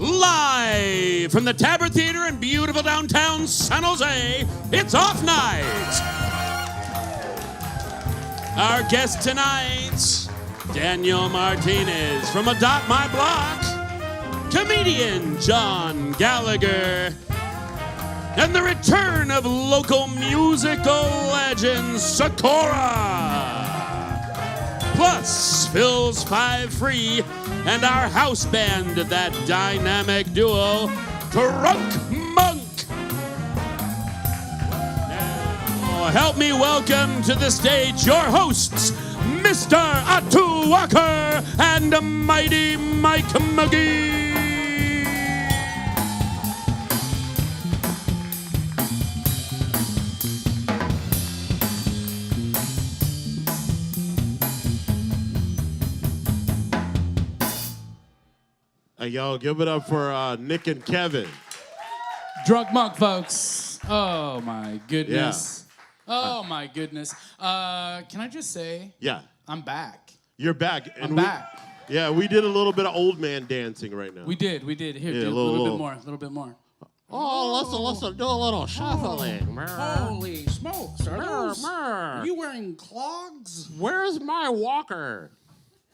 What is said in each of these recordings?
Live from the Tabard Theatre in beautiful downtown San Jose, it's Off Night. Our guest tonight, Daniel Martinez from Adopt My Block, comedian John Gallagher, and the return of local musical legend Socorra. Plus, Phil's Five Free and our house band, that dynamic duo, Drunk Monk. Now, help me welcome to the stage your hosts, Mr. Atu Walker and Mighty Mike Mcgee. Hey, y'all, give it up for Nick and Kevin. Drunk Monk, folks. Oh, my goodness. Yeah. Oh, my goodness. Can I just say? Yeah. I'm back. You're back. I'm back. Yeah, we did a little bit of old man dancing right now. We did. Here, yeah, do a little bit more. Oh, let's do a little shuffling. Holy smokes. Are you wearing clogs? Where's my walker?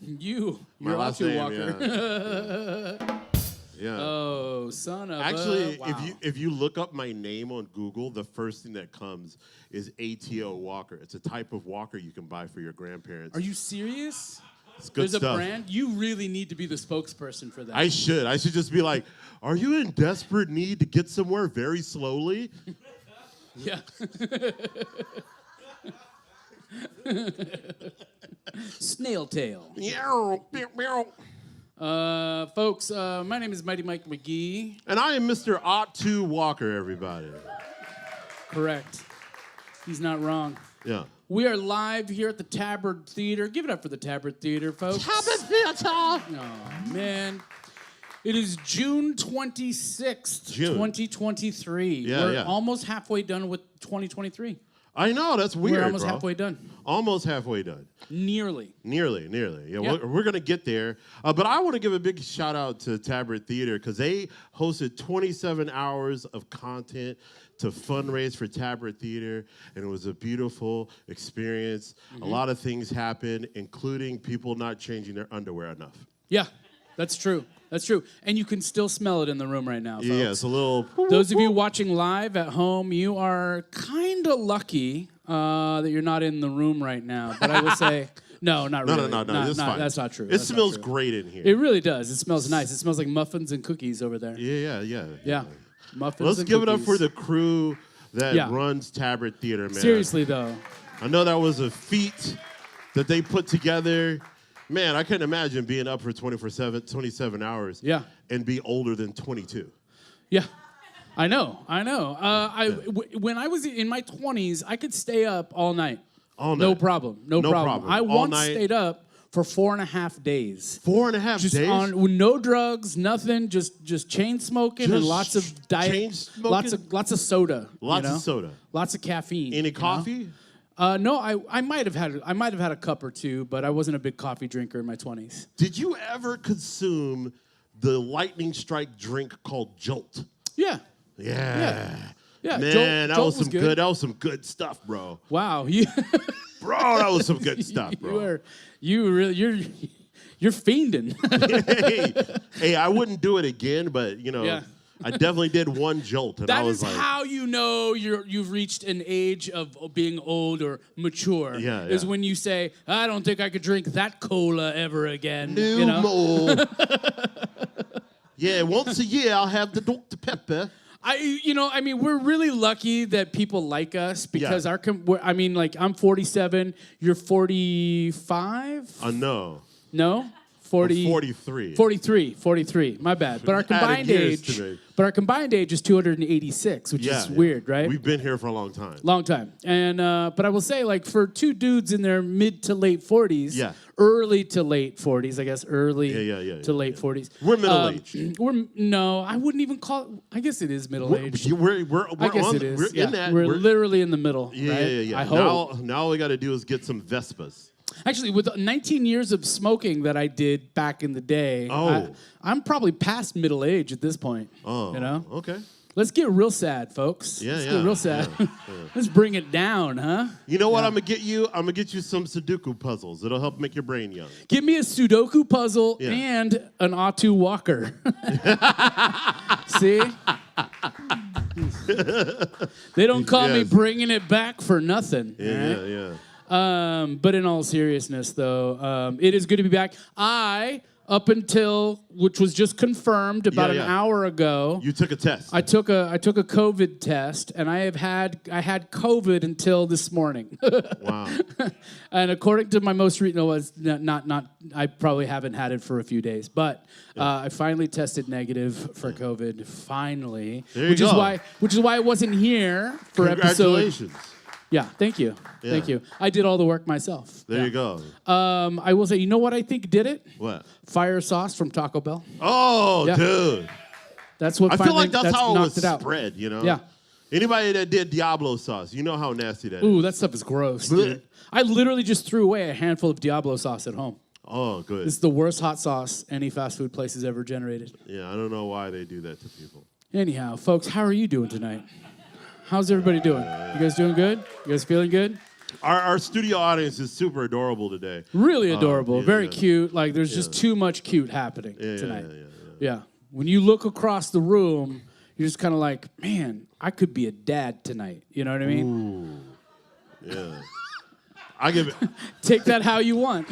You're last Atu name, Walker. Yeah. Oh, son of Actually, a... Wow. if you look up my name on Google, the first thing that comes is ATO Walker. It's a type of walker you can buy for your grandparents. Are you serious? It's good There's stuff. a brand? You really need to be the spokesperson for that. I should just be like, are you in desperate need to get somewhere very slowly? Yeah. Snail tail. Folks, my name is Mighty Mike Mcgee. And I am Mr. Atu Walker, everybody. Correct. He's not wrong. Yeah. We are live here at the Tabard Theatre. Give it up for the Tabard Theatre, folks. Tabard Theatre! Oh, man. It is June 26th, 2023. Yeah, We're almost halfway done with 2023. I know, that's weird, We're almost bro. halfway done. Almost halfway done. Nearly. Yeah. We're going to get there. But I want to give a big shout out to Tabard Theatre because they hosted 27 hours of content to fundraise for Tabard Theatre, and it was a beautiful experience. A lot of things happened, including people not changing their underwear enough. Yeah, that's true. That's true. And you can still smell it in the room right now, folks. Yeah, it's a little... Those of you watching live at home, you are kind of lucky that you're not in the room right now. But I will say, no, not really. No, it's fine. That's not true. It smells great in here. It really does. It smells nice. It smells like muffins and cookies over there. Yeah. Muffins Let's and give cookies. it up for the crew that runs Tabard Theatre, man. Seriously, though. I know that was a feat that they put together. Man, I couldn't imagine being up for 27 hours and be older than 22. Yeah, I know. When I was in my 20s, I could stay up all night. All night. No problem. I All once night. stayed up for 4.5 days. 4.5 Just days? on no drugs, nothing, just chain smoking and lots of diet, chain smoking? lots of soda. Lots of soda. Lots of caffeine. Any coffee? No, I might have had a cup or two, but I wasn't a big coffee drinker in my 20s. Did you ever consume the lightning strike drink called Jolt? Yeah. Yeah. Jolt Man, that was was some good. That was some good stuff, bro. Wow. Bro, that was some good stuff, bro. You're fiending. hey, I wouldn't do it again, but I definitely did one Jolt, and I was like, how you know you've reached an age of being old or mature. Yeah. Is when you say, I don't think I could drink that cola ever again. no more. Yeah, once a year I'll have the Dr. Pepper. We're really lucky that people like us because I'm 47, you're 45? No. No? 40, 43. 43, my bad. But our combined age is 286, which is weird, right? We've been here for a long time. Long time. And but I will say, like, for two dudes in their mid to late 40s, early to late 40s, I guess, to late 40s. We're middle-aged. I wouldn't even call it, I guess it is middle-aged. I guess it is. We're in that. We're literally in the middle, right? Yeah. I hope. Now all we got to do is get some Vespas. Actually, with 19 years of smoking that I did back in the day, I'm probably past middle age at this point. Oh, you know? Okay. Let's get real sad, folks. Let's get real sad. Yeah. Let's bring it down, huh? You know what I'm gonna get you? I'm gonna get you some Sudoku puzzles. It'll help make your brain young. Give me a Sudoku puzzle and an Atu Walker. See? They don't call me bringing it back for nothing. Yeah. But in all seriousness, though, it is good to be back. Up until, which was just confirmed about an hour ago. You took a test. I took a COVID test, and I had COVID until this morning. Wow. And according to my most recent, was not. I probably haven't had it for a few days, but I finally tested negative for COVID. Finally, which is why I wasn't here for Congratulations. Yeah, thank you. Yeah. Thank you. I did all the work myself. There you go. I will say, you know what I think did it? What? Fire sauce from Taco Bell. Oh, dude. That's what I feel like that's how it was spread, you know? Yeah. Anybody that did Diablo sauce, you know how nasty that is. Ooh, that stuff is gross, dude. I literally just threw away a handful of Diablo sauce at home. Oh, good. It's the worst hot sauce any fast food place has ever generated. Yeah, I don't know why they do that to people. Anyhow, folks, how are you doing tonight? How's everybody doing? You guys doing good? You guys feeling good? Our studio audience is super adorable today. Really adorable. Very cute. Like, there's just too much cute happening tonight. Yeah. When you look across the room, you're just kind of like, man, I could be a dad tonight. You know what I mean? Ooh. Yeah. I give it. Take that how you want.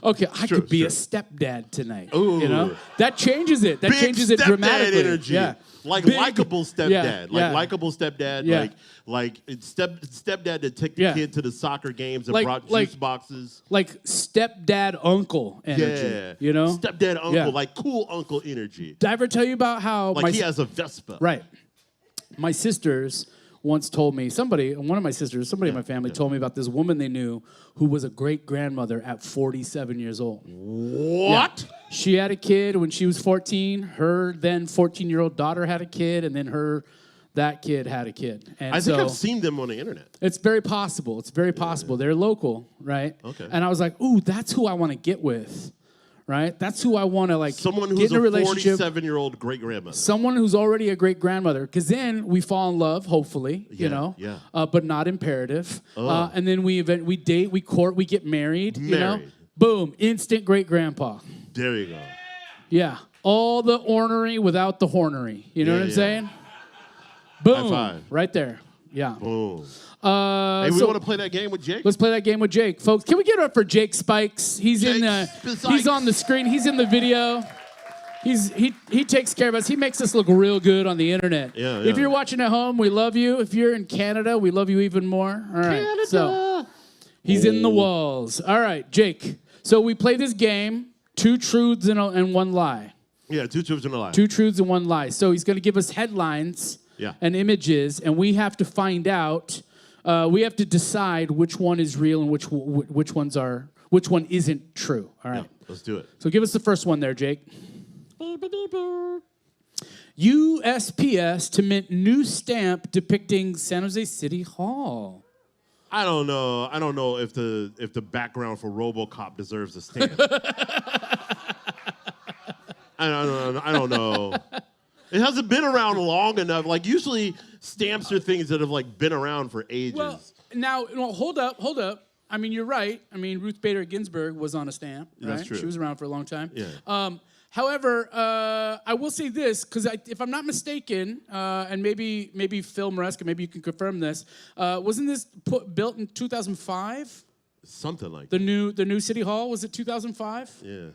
Okay, I could be a stepdad tonight. Ooh. You know? That changes it. That changes it dramatically. Energy. Yeah. Like likable stepdad. Likable stepdad. Yeah. Like stepdad that took the kid to the soccer games and brought juice boxes. Like stepdad uncle energy. Yeah. You know? Stepdad uncle, like cool uncle energy. Did I ever tell you about how he has a Vespa. Right. My sisters once told me, somebody in my family told me about this woman they knew who was a great-grandmother at 47 years old. What? Yeah. She had a kid when she was 14. Her then 14-year-old daughter had a kid, and then that kid had a kid. And I think I've seen them on the internet. It's very possible. They're local, right? Okay. And I was like, ooh, that's who I want to get with. Right? That's who I want to someone get who's in a relationship. 47-year-old great-grandmother. Someone who's already a great-grandmother. Because then we fall in love, hopefully, you know. Yeah. But not imperative. And then we date, we court, we get married, you know. Boom, instant great-grandpa. There you go. Yeah. All the ornery without the hornery. You know what I'm saying? Boom. High five. Right there. Yeah. Boom. Hey, we want to play that game with Jake? Let's play that game with Jake. Folks, can we get it up for Jake Spikes? He's on the screen. He's in the video. He takes care of us. He makes us look real good on the internet. Yeah. If you're watching at home, we love you. If you're in Canada, we love you even more. All right. Canada. So he's in the walls. All right, Jake. So we play this game, 2 truths and 1 lie. Yeah, 2 truths and a lie. 2 truths and 1 lie. So he's going to give us headlines and images, and we have to find out. We have to decide which one is real and which one isn't true. All right. Yeah, let's do it. So give us the first one there, Jake. USPS to mint new stamp depicting San Jose City Hall. I don't know if the background for RoboCop deserves a stamp. I don't know. It hasn't been around long enough. Usually stamps are things that have been around for ages. Well, now, hold up. I mean, you're right. I mean, Ruth Bader Ginsburg was on a stamp. Right? That's true. She was around for a long time. Yeah. However, I will say this, because if I'm not mistaken, and maybe Phil Maresca, maybe you can confirm this, wasn't this built in 2005? Something like that. The new City Hall, was it 2005? Yeah.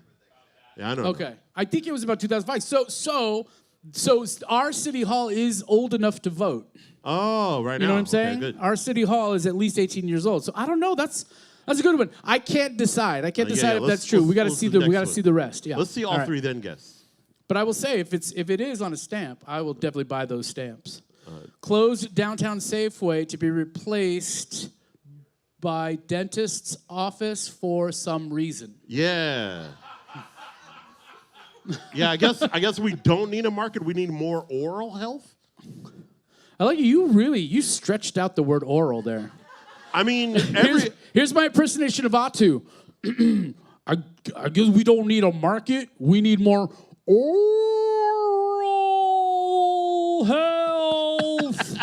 Yeah, I don't know. Okay. I think it was about 2005. So our City Hall is old enough to vote. Oh, right now. You know what I'm saying? Okay, good. Our City Hall is at least 18 years old. So I don't know. That's a good one. I can't decide. If that's true. We got to see the rest. Yeah. Let's see all 3 then guess. But I will say if it is on a stamp, I will definitely buy those stamps. Closed downtown Safeway to be replaced by dentist's office for some reason. Yeah. Yeah, I guess we don't need a market. We need more oral health. I like you stretched out the word oral there. I mean, here's my impersonation of Atu. I guess we don't need a market. We need more oral health.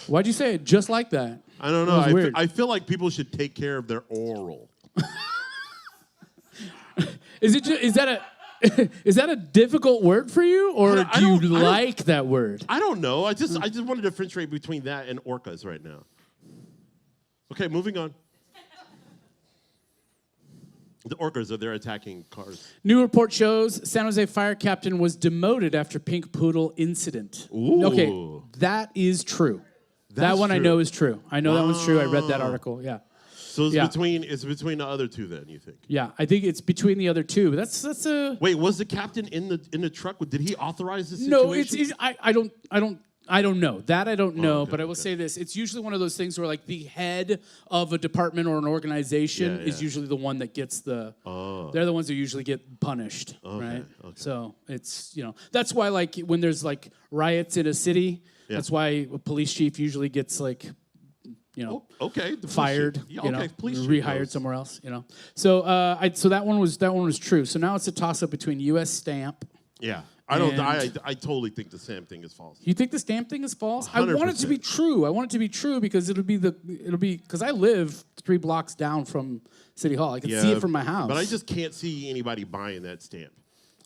Why'd you say it just like that? I don't know. Weird. I feel like people should take care of their oral. Is that a difficult word for you, or do you like that word? I don't know. I just want to differentiate between that and orcas right now. Okay, moving on. The orcas are there attacking cars. New report shows San Jose fire captain was demoted after pink poodle incident. Ooh. Okay, that is true. That one true. I know is true. I know that one's true. I read that article. Yeah. So it's between the other two then, you think? Yeah, I think it's between the other two. That's a. Wait, was the captain in the truck? Did he authorize this situation? No, I don't know. That I don't know, but I will say this. It's usually one of those things where like the head of a department or an organization is usually the one that gets the they're the ones who usually get punished, right? Okay. So it's, that's why like when there's like riots in a city, that's why a police chief usually gets like fired, rehired somewhere else, So so that one was true. So now it's a toss up between US stamp. Yeah. I totally think the stamp thing is false. You think the stamp thing is false? 100%. I want it to be true. I want it to be true because it'll be because I live 3 blocks down from City Hall. I can see it from my house. But I just can't see anybody buying that stamp.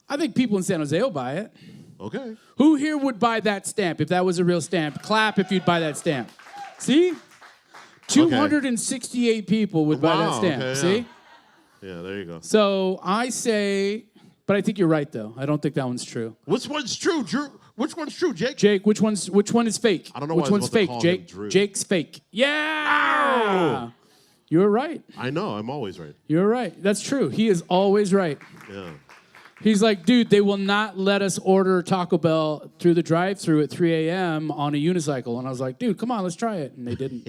I think people in San Jose will buy it. Okay. Who here would buy that stamp if that was a real stamp? Clap if you'd buy that stamp. See? 268 people would buy that stamp. Okay, see? Yeah, there you go. So I say, but I think you're right though. I don't think that one's true. Which one's true, Drew? Which one's true, Jake? Jake, which one is fake? I don't know which one's fake, Jake. Jake's fake. Yeah. Ow! You're right. I know. I'm always right. You're right. That's true. He is always right. Yeah. He's like, dude, they will not let us order Taco Bell through the drive-thru at 3 a.m. on a unicycle. And I was like, dude, come on, let's try it. And they didn't.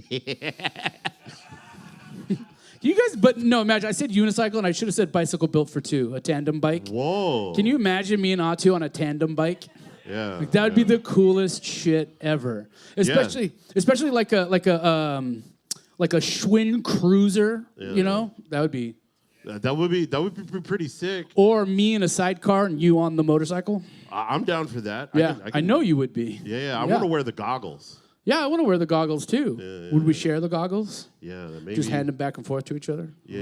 You guys, but no, imagine, I said unicycle, and I should have said bicycle built for two, a tandem bike. Whoa. Can you imagine me and Atu on a tandem bike? Yeah. Like, that would be the coolest shit ever. Especially like a Schwinn Cruiser, That would be... That would be pretty sick. Or me in a sidecar and you on the motorcycle. I'm down for that. Yeah, I know you would be. Yeah, I want to wear the goggles. Yeah, I want to wear the goggles too. Yeah, would we share the goggles? Yeah, maybe. Just hand them back and forth to each other? Yeah.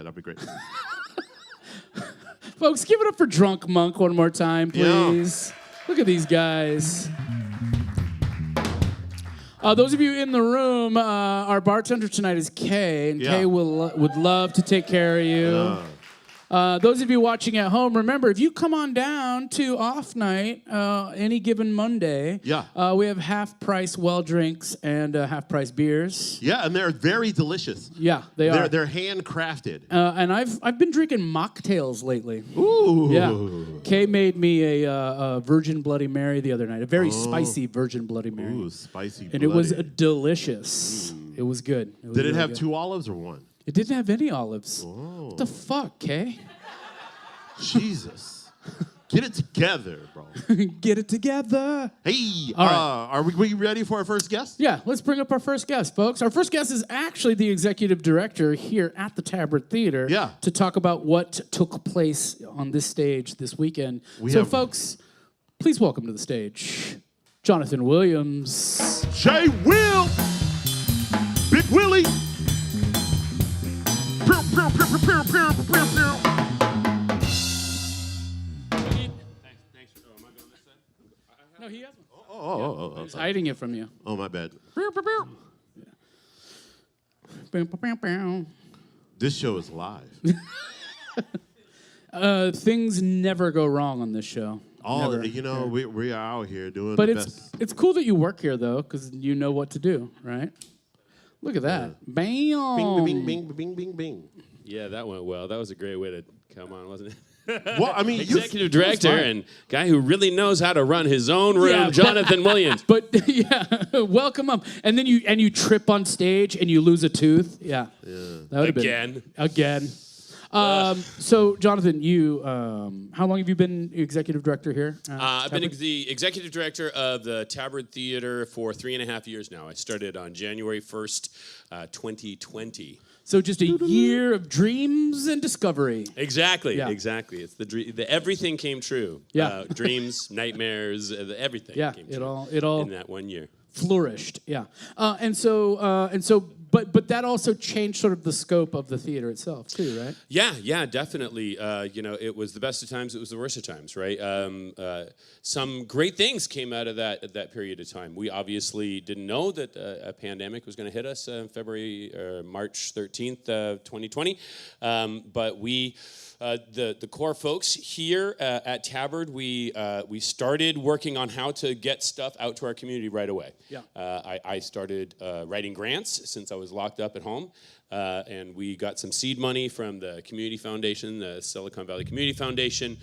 That'd be great. Folks, give it up for Drunk Monk one more time, please. Yeah. Look at these guys. Those of you in the room, our bartender tonight is Kay, and Kay would love to take care of you. Those of you watching at home, remember, if you come on down to off night, any given Monday, we have half-price well drinks and half-price beers. Yeah, and they're very delicious. Yeah, they are. They're handcrafted. And I've been drinking mocktails lately. Ooh. Yeah. Kay made me a Virgin Bloody Mary the other night, a very spicy Virgin Bloody Mary. Ooh, spicy. And it was delicious. It was good. Did it have 2 olives or 1? It didn't have any olives. Oh. What the fuck, Kay? Jesus. Get it together, bro. Get it together. Hey, all right. Are we ready for our first guest? Yeah, let's bring up our first guest, folks. Our first guest is actually the executive director here at the Tabard Theatre to talk about what took place on this stage this weekend. Folks, please welcome to the stage, Jonathan Williams. J. Will. Big Willie. No, he has one. He's hiding it from you. Oh, my bad. This show is live. Things never go wrong on this show. We are out here doing the best. But it's cool that you work here, though, because you know what to do, right? Look at that. Bam. Bing, bing, bing, bing, bing, bing. Yeah, that went well. That was a great way to come on, wasn't it? Well, I mean, executive director and guy who really knows how to run his own room, Jonathan Williams. But welcome him. And then you trip on stage and you lose a tooth. Yeah. That would have been again. So, Jonathan, you, how long have you been executive director here? I've been the executive director of the Tabard Theatre for 3.5 years now. I started on January 1st, 2020. So just a year of dreams and discovery. Exactly, Yeah. exactly. It's everything came true. Yeah. Dreams, nightmares, everything came true. It all in that 1 year. Flourished, yeah. But that also changed sort of the scope of the theater itself too, right? Yeah, definitely. It was the best of times, it was the worst of times, right? Some great things came out of that period of time. We obviously didn't know that a pandemic was going to hit us March 13th, 2020. But we, the core folks here at Tabard, we started working on how to get stuff out to our community right away. Yeah. I started writing grants since I was locked up at home, and we got some seed money from the community foundation, the Silicon Valley Community Foundation,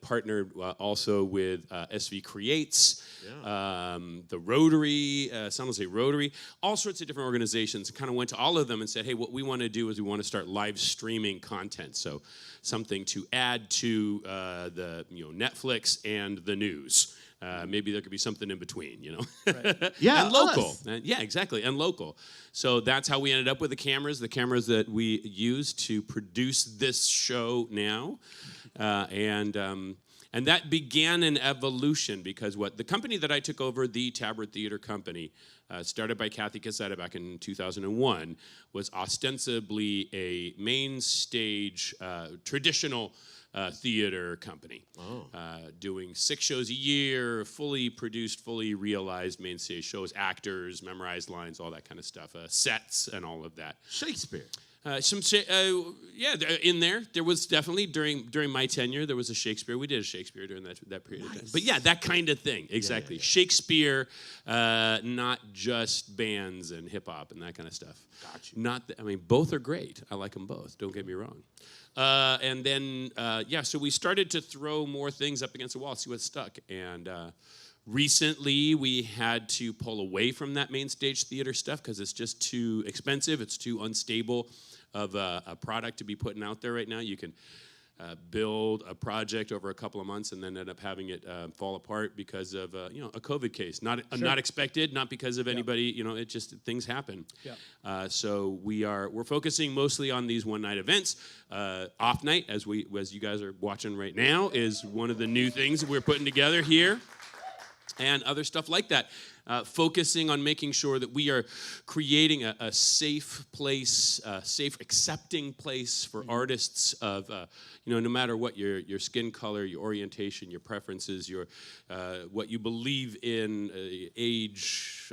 partnered also with SV Creates, the Rotary, San Jose Rotary, all sorts of different organizations, kind of went to all of them and said, hey, what we want to do is we want to start live streaming content, so something to add to the Netflix and the news. Maybe there could be something in between, Right. Yeah, and local. Yeah, exactly, and local. So that's how we ended up with the cameras that we use to produce this show now. And that began an evolution because the company that I took over, the Tabard Theatre Company, started by Kathy Cassetta back in 2001, was ostensibly a main stage, traditional theater company, doing 6 shows a year, fully produced, fully realized main stage shows, actors, memorized lines, all that kind of stuff, sets and all of that. Shakespeare. In there. There was definitely during my tenure there was a Shakespeare. We did a Shakespeare during that period of time. But yeah, that kind of thing, exactly. Yeah. Shakespeare, not just bands and hip hop and that kind of stuff. Gotcha. Both are great. I like them both. Don't get me wrong. And then so we started to throw more things up against the wall, see what stuck, and. Recently, we had to pull away from that main stage theater stuff because it's just too expensive. It's too unstable of a product to be putting out there right now. You can build a project over a couple of months and then end up having it fall apart because of a COVID case. Not expected, not because of anybody. It just things happen. Yeah. So we're focusing mostly on these one-night events. Off night, as you guys are watching right now, is one of the new things that we're putting together here. And other stuff like that, focusing on making sure that we are creating a safe place, safe, accepting place for artists of, no matter what your skin color, your orientation, your preferences, what you believe in, age,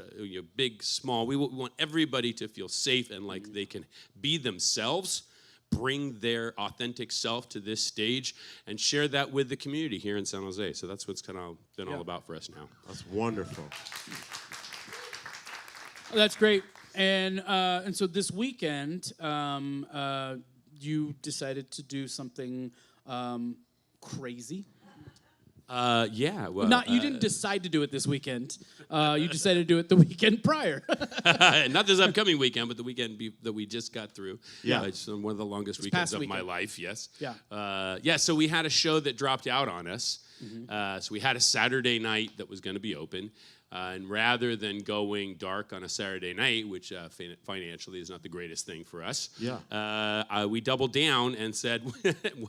big, small. We want everybody to feel safe and like they can be themselves. Bring their authentic self to this stage and share that with the community here in San Jose. So that's what's kind of been all about for us now. That's wonderful. That's great. And so this weekend, you decided to do something crazy. Well, you didn't decide to do it this weekend. You decided to do it the weekend prior. Not this upcoming weekend, but the weekend that we just got through. Yeah, it's one of the longest weekends of my life. Yes. Yeah. So we had a show that dropped out on us. Mm-hmm. So we had a Saturday night that was going to be open. And rather than going dark on a Saturday night, which financially is not the greatest thing for us, we doubled down and said,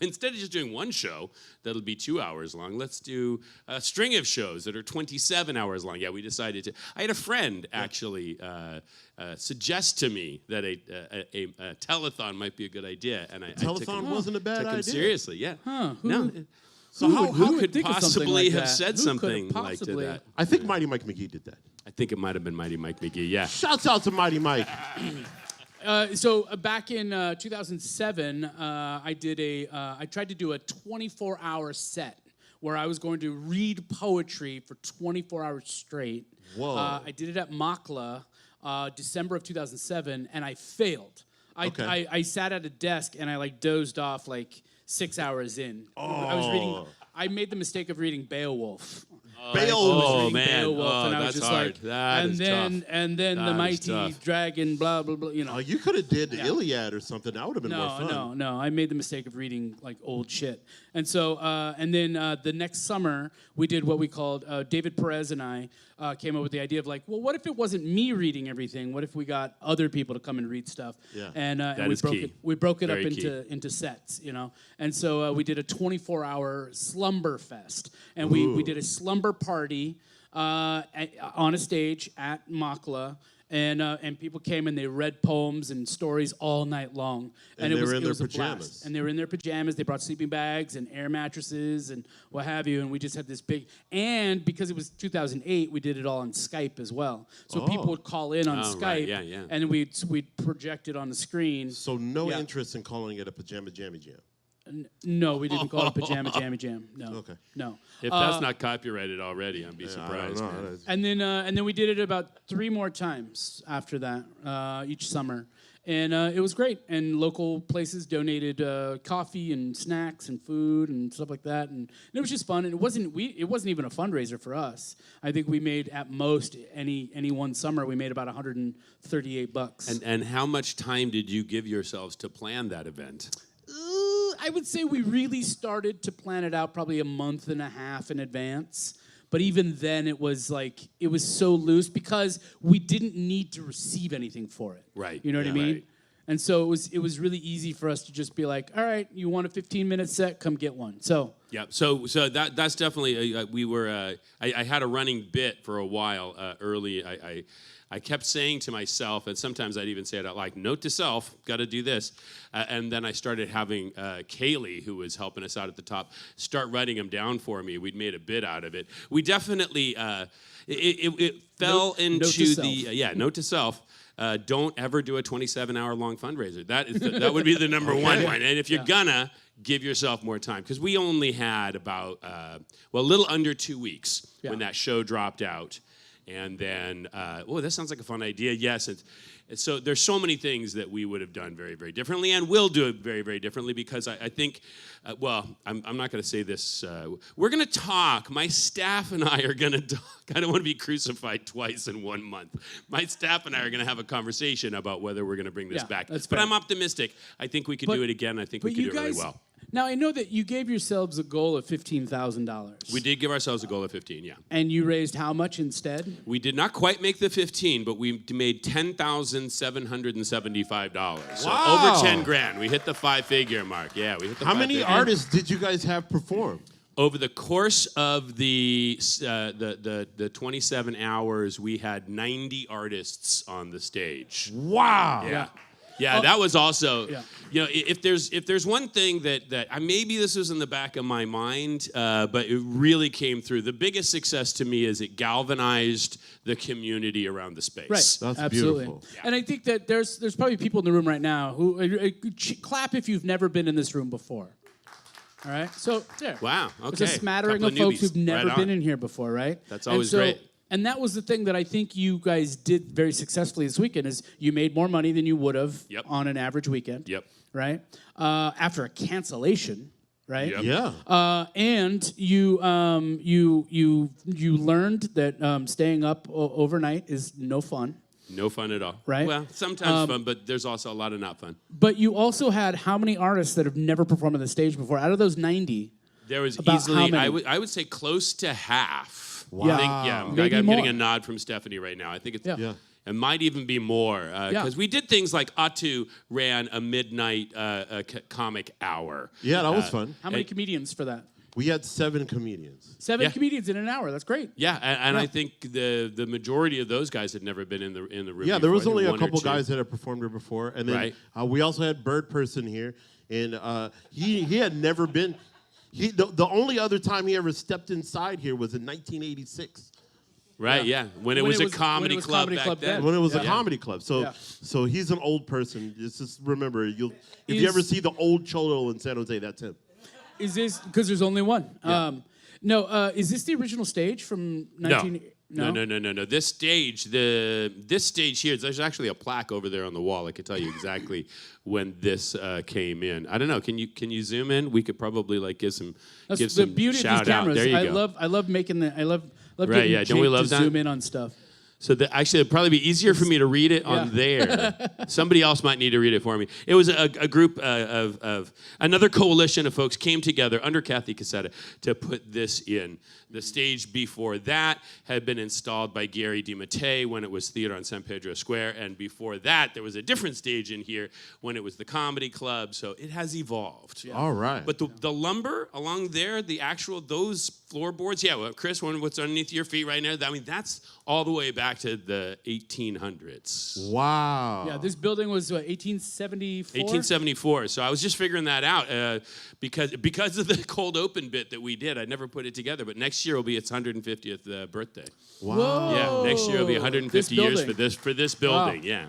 instead of just doing one show that'll be 2 hours long, let's do a string of shows that are 27 hours long. Yeah, we decided to. I had a friend actually suggest to me that a telethon might be a good idea, and I wasn't a bad took idea. Him seriously. Yeah. Huh, So who could possibly have said something like that? I think Mighty Mike Mcgee did that. I think it might have been Mighty Mike Mcgee, yeah. Shouts out to Mighty Mike. So back in 2007, I tried to do a 24-hour set where I was going to read poetry for 24 hours straight. Whoa. I did it at Makla, December of 2007, and I failed. I sat at a desk and I dozed off 6 hours in. Oh. I made the mistake of reading Beowulf. Beowulf. man. Beowulf, and I was That's just hard. like, That and is then tough. and then the That is mighty tough. dragon, blah blah blah. You know. You could have did the Iliad or something. That would have been more fun. No. I made the mistake of reading like old shit, and so and then the next summer we did what we called David Perez and I came up with the idea of like, well, what if it wasn't me reading everything? What if we got other people to come and read stuff? Yeah. And is key. we broke it Very up key. into sets, you know. And so we did a 24-hour slumber fest, and we did a slumber party on a stage at Makla. And people came and they read poems and stories all night long. And it they was were in it their was a blast. pajamas. And they were in their pajamas. They brought sleeping bags and air mattresses and what have you. And we just had this big. And because it was 2008, we did it all on Skype as well. So people would call in on Skype. Right. Yeah. And we'd project it on the screen. So no interest in calling it a pajama jammy jam. No, we didn't call it Pajama Jammy Jam. No. Okay. No. If that's not copyrighted already, I'd be surprised. I don't know. And then we did it about 3 more times after that, each summer. And it was great. And local places donated coffee and snacks and food and stuff like that. And it was just fun. And it wasn't even a fundraiser for us. I think we made at most any one summer we made about $138. And how much time did you give yourselves to plan that event? I would say we really started to plan it out probably a month and a half in advance. But even then, it was so loose because we didn't need to receive anything for it. Right. You know what I mean? Right. And so it was really easy for us to just be like, all right, you want a 15-minute set? Come get one. So. Yeah, so that's definitely we were. I had a running bit for a while early. I kept saying to myself, and sometimes I'd even say it out like, note to self, got to do this. And then I started having Kaylee, who was helping us out at the top, start writing them down for me. We'd made a bit out of it. We definitely it fell into the note to self. Don't ever do a 27-hour long fundraiser. That would be the number one one. And if you're gonna, give yourself more time. Because we only had about, a little under 2 weeks when that show dropped out. And then, that sounds like a fun idea. Yes, so there's so many things that we would have done very, very differently and will do it very, very differently because I think, I'm not going to say this. We're going to talk. My staff and I are going to talk. I don't want to be crucified twice in 1 month. My staff and I are going to have a conversation about whether we're going to bring this back. But I'm optimistic. I think we could do it again. I think we could do it really well. Now, I know that you gave yourselves a goal of $15,000. We did give ourselves a goal of 15, yeah. And you raised how much instead? We did not quite make the 15, but we made $10,775. So over 10 grand. We hit the 5-figure mark. Yeah, we hit the How many artists did you guys have perform? Over the course of the 27 hours, we had 90 artists on the stage. Wow. Yeah. Yeah, that was also, if there's one thing that maybe this was in the back of my mind, but it really came through. The biggest success to me is it galvanized the community around the space. Right, that's absolutely. beautiful. Yeah. And I think that there's probably people in the room right now who clap if you've never been in this room before. All right, so there. Wow. Okay. There's a smattering of folks who've never been in here before, right? That's always great. And that was the thing that I think you guys did very successfully this weekend is you made more money than you would have on an average weekend. Yep. Right? After a cancellation, right? Yep. Yeah. And you learned that staying up overnight is no fun. No fun at all. Right? Well, sometimes fun, but there's also a lot of not fun. But you also had how many artists that have never performed on the stage before? Out of those 90, there was about easily, how many? I would say close to half. Wow. I think, Maybe I'm more. getting a nod from Stephanie right now. I think it's, Yeah. it might even be more. Because we did things like Atu ran a midnight comic hour. Yeah, that was fun. How many comedians for that? We had 7 comedians. 7 comedians in an hour. That's great. Yeah, and I think the majority of those guys had never been in the room. Yeah, before. there was only a One or couple two. guys that had performed here before. And then Right. We also had Bird Person here. And he had never been... The only other time he ever stepped inside here was in 1986. Right, yeah. When it was a comedy club back then. When it was a comedy club. So Yeah. so he's an old person. Just remember, if you ever see the old Cholo in San Jose, that's him. Is this because there's only one? Yeah. No. Is this the original stage from 19? No? No. This stage here, there's actually a plaque over there on the wall. I could tell you exactly when this came in. I don't know. Can you zoom in? We could probably give some That's give the some beauty of shout these out. cameras. There you go. I love making the I love Right, getting yeah. Jake Don't we love to that? zoom in on stuff. So actually, it'd probably be easier for me to read it on there. Somebody else might need to read it for me. It was a group of another coalition of folks came together under Kathy Cassetta to put this in. The stage before that had been installed by Gary DiMattei when it was theater on San Pedro Square, and before that there was a different stage in here when it was the Comedy Club. So it has evolved. Yeah. All right. But the lumber along there, those floorboards, Chris, what's underneath your feet right now? That's all the way back to the 1800s. Wow. Yeah, this building was 1874. 1874. So I was just figuring that out because of the cold open bit that we did. I never put it together, but next year will be its 150th birthday. Wow. Whoa. Yeah, next year will be 150 years for this building. Wow. Yeah,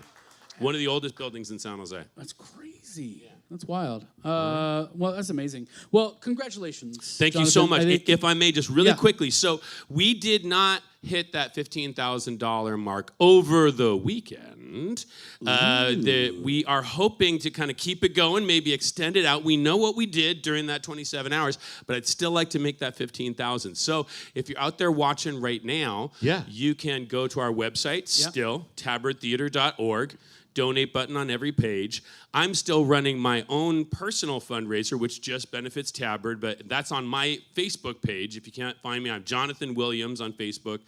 one of the oldest buildings in San Jose. That's crazy. That's wild. Well, that's amazing. Well, congratulations. Thank you so Jonathan. much. If I may, just really Yeah. quickly. So we did not hit that $15,000 mark over the weekend. We are hoping to kind of keep it going, maybe extend it out. We know what we did during that 27 hours, but I'd still like to make that 15,000. So if you're out there watching right now, you can go to our website, still, tabardtheatre.org. Donate button on every page. I'm still running my own personal fundraiser, which just benefits Tabard, but that's on my Facebook page. If you can't find me, I'm Jonathan Williams on Facebook.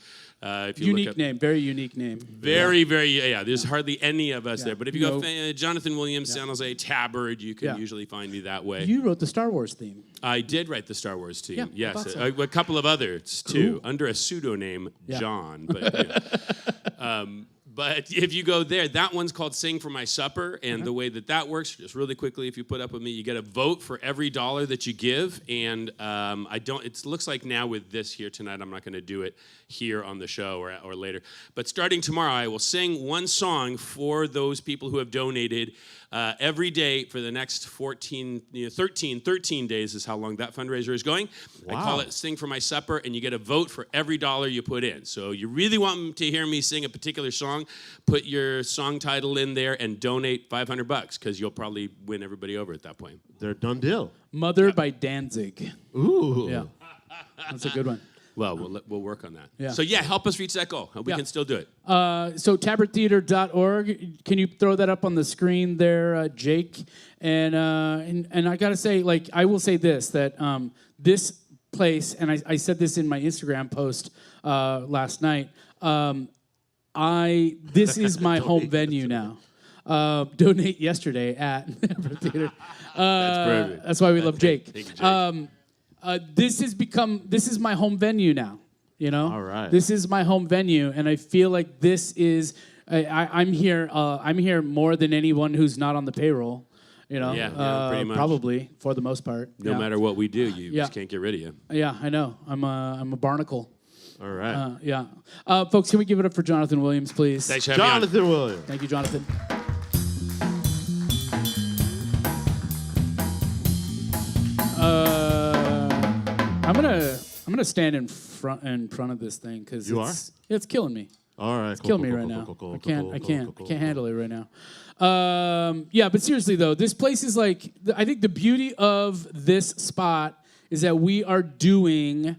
If you Unique name, very unique name. Very, there's hardly any of us there. But if you go Jonathan Williams, San Jose, Tabard, you can usually find me that way. You wrote the Star Wars theme. I did write the Star Wars theme, Yeah, yes. I thought so. A couple of others, too, under a pseudonym, John. But if you go there, that one's called Sing for My Supper, and the way that works, just really quickly, if you put up with me, you get a vote for every dollar that you give, and it looks like now with this here tonight, I'm not going to do it here on the show or later, but starting tomorrow, I will sing one song for those people who have donated every day for the next 13 days is how long that fundraiser is going. Wow. I call it Sing for My Supper, and you get a vote for every dollar you put in. So you really want to hear me sing a particular song, put your song title in there and donate $500 because you'll probably win everybody over at that point. They're a done deal. Mother by Danzig. Ooh. Yeah. That's a good one. Well, we'll work on that. Yeah. So, help us reach that goal. We can still do it. So tabardtheatre.org. Can you throw that up on the screen there, Jake? And I got to say, I will say this, that this place, and I said this in my Instagram post last night, this is my home venue now. Donate yesterday at Tabard Theatre. That's perfect. That's why we love Jake. Thank you, Jake. This is my home venue now, All right. This is my home venue, and I feel like this is, I'm here more than anyone who's not on the payroll, pretty much. Probably, for the most part. No matter what we do, you just can't get rid of you. Yeah, I know. I'm a barnacle. All right. Folks, can we give it up for Jonathan Williams, please? Thanks for having me on. Jonathan Williams. Thank you, Jonathan. I'm gonna stand in front of this thing because it's killing me. All right. It's killing me right now. I can't handle it right now. But seriously though, this place is I think the beauty of this spot is that we are doing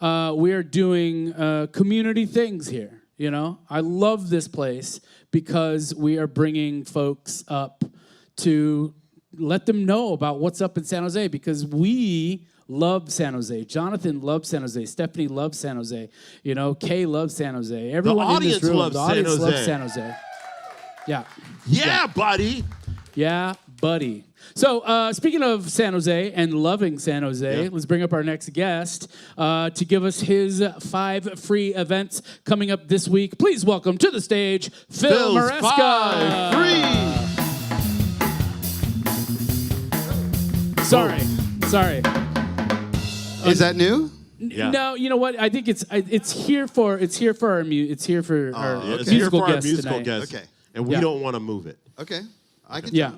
community things here. I love this place because we are bringing folks up to let them know about what's up in San Jose because we love San Jose. Jonathan loves San Jose. Stephanie loves San Jose. Kay loves San Jose. Everyone in this room, the audience loves San Jose. Yeah. Yeah, buddy. Yeah, buddy. So speaking of San Jose and loving San Jose, let's bring up our next guest to give us his 5 free events coming up this week. Please welcome to the stage, Phil Maresca. 5 free. Sorry. Is that new? Yeah. No, you know what? I think it's here for our musical guest tonight. Okay. And we don't want to move it. Okay. I can. Yeah.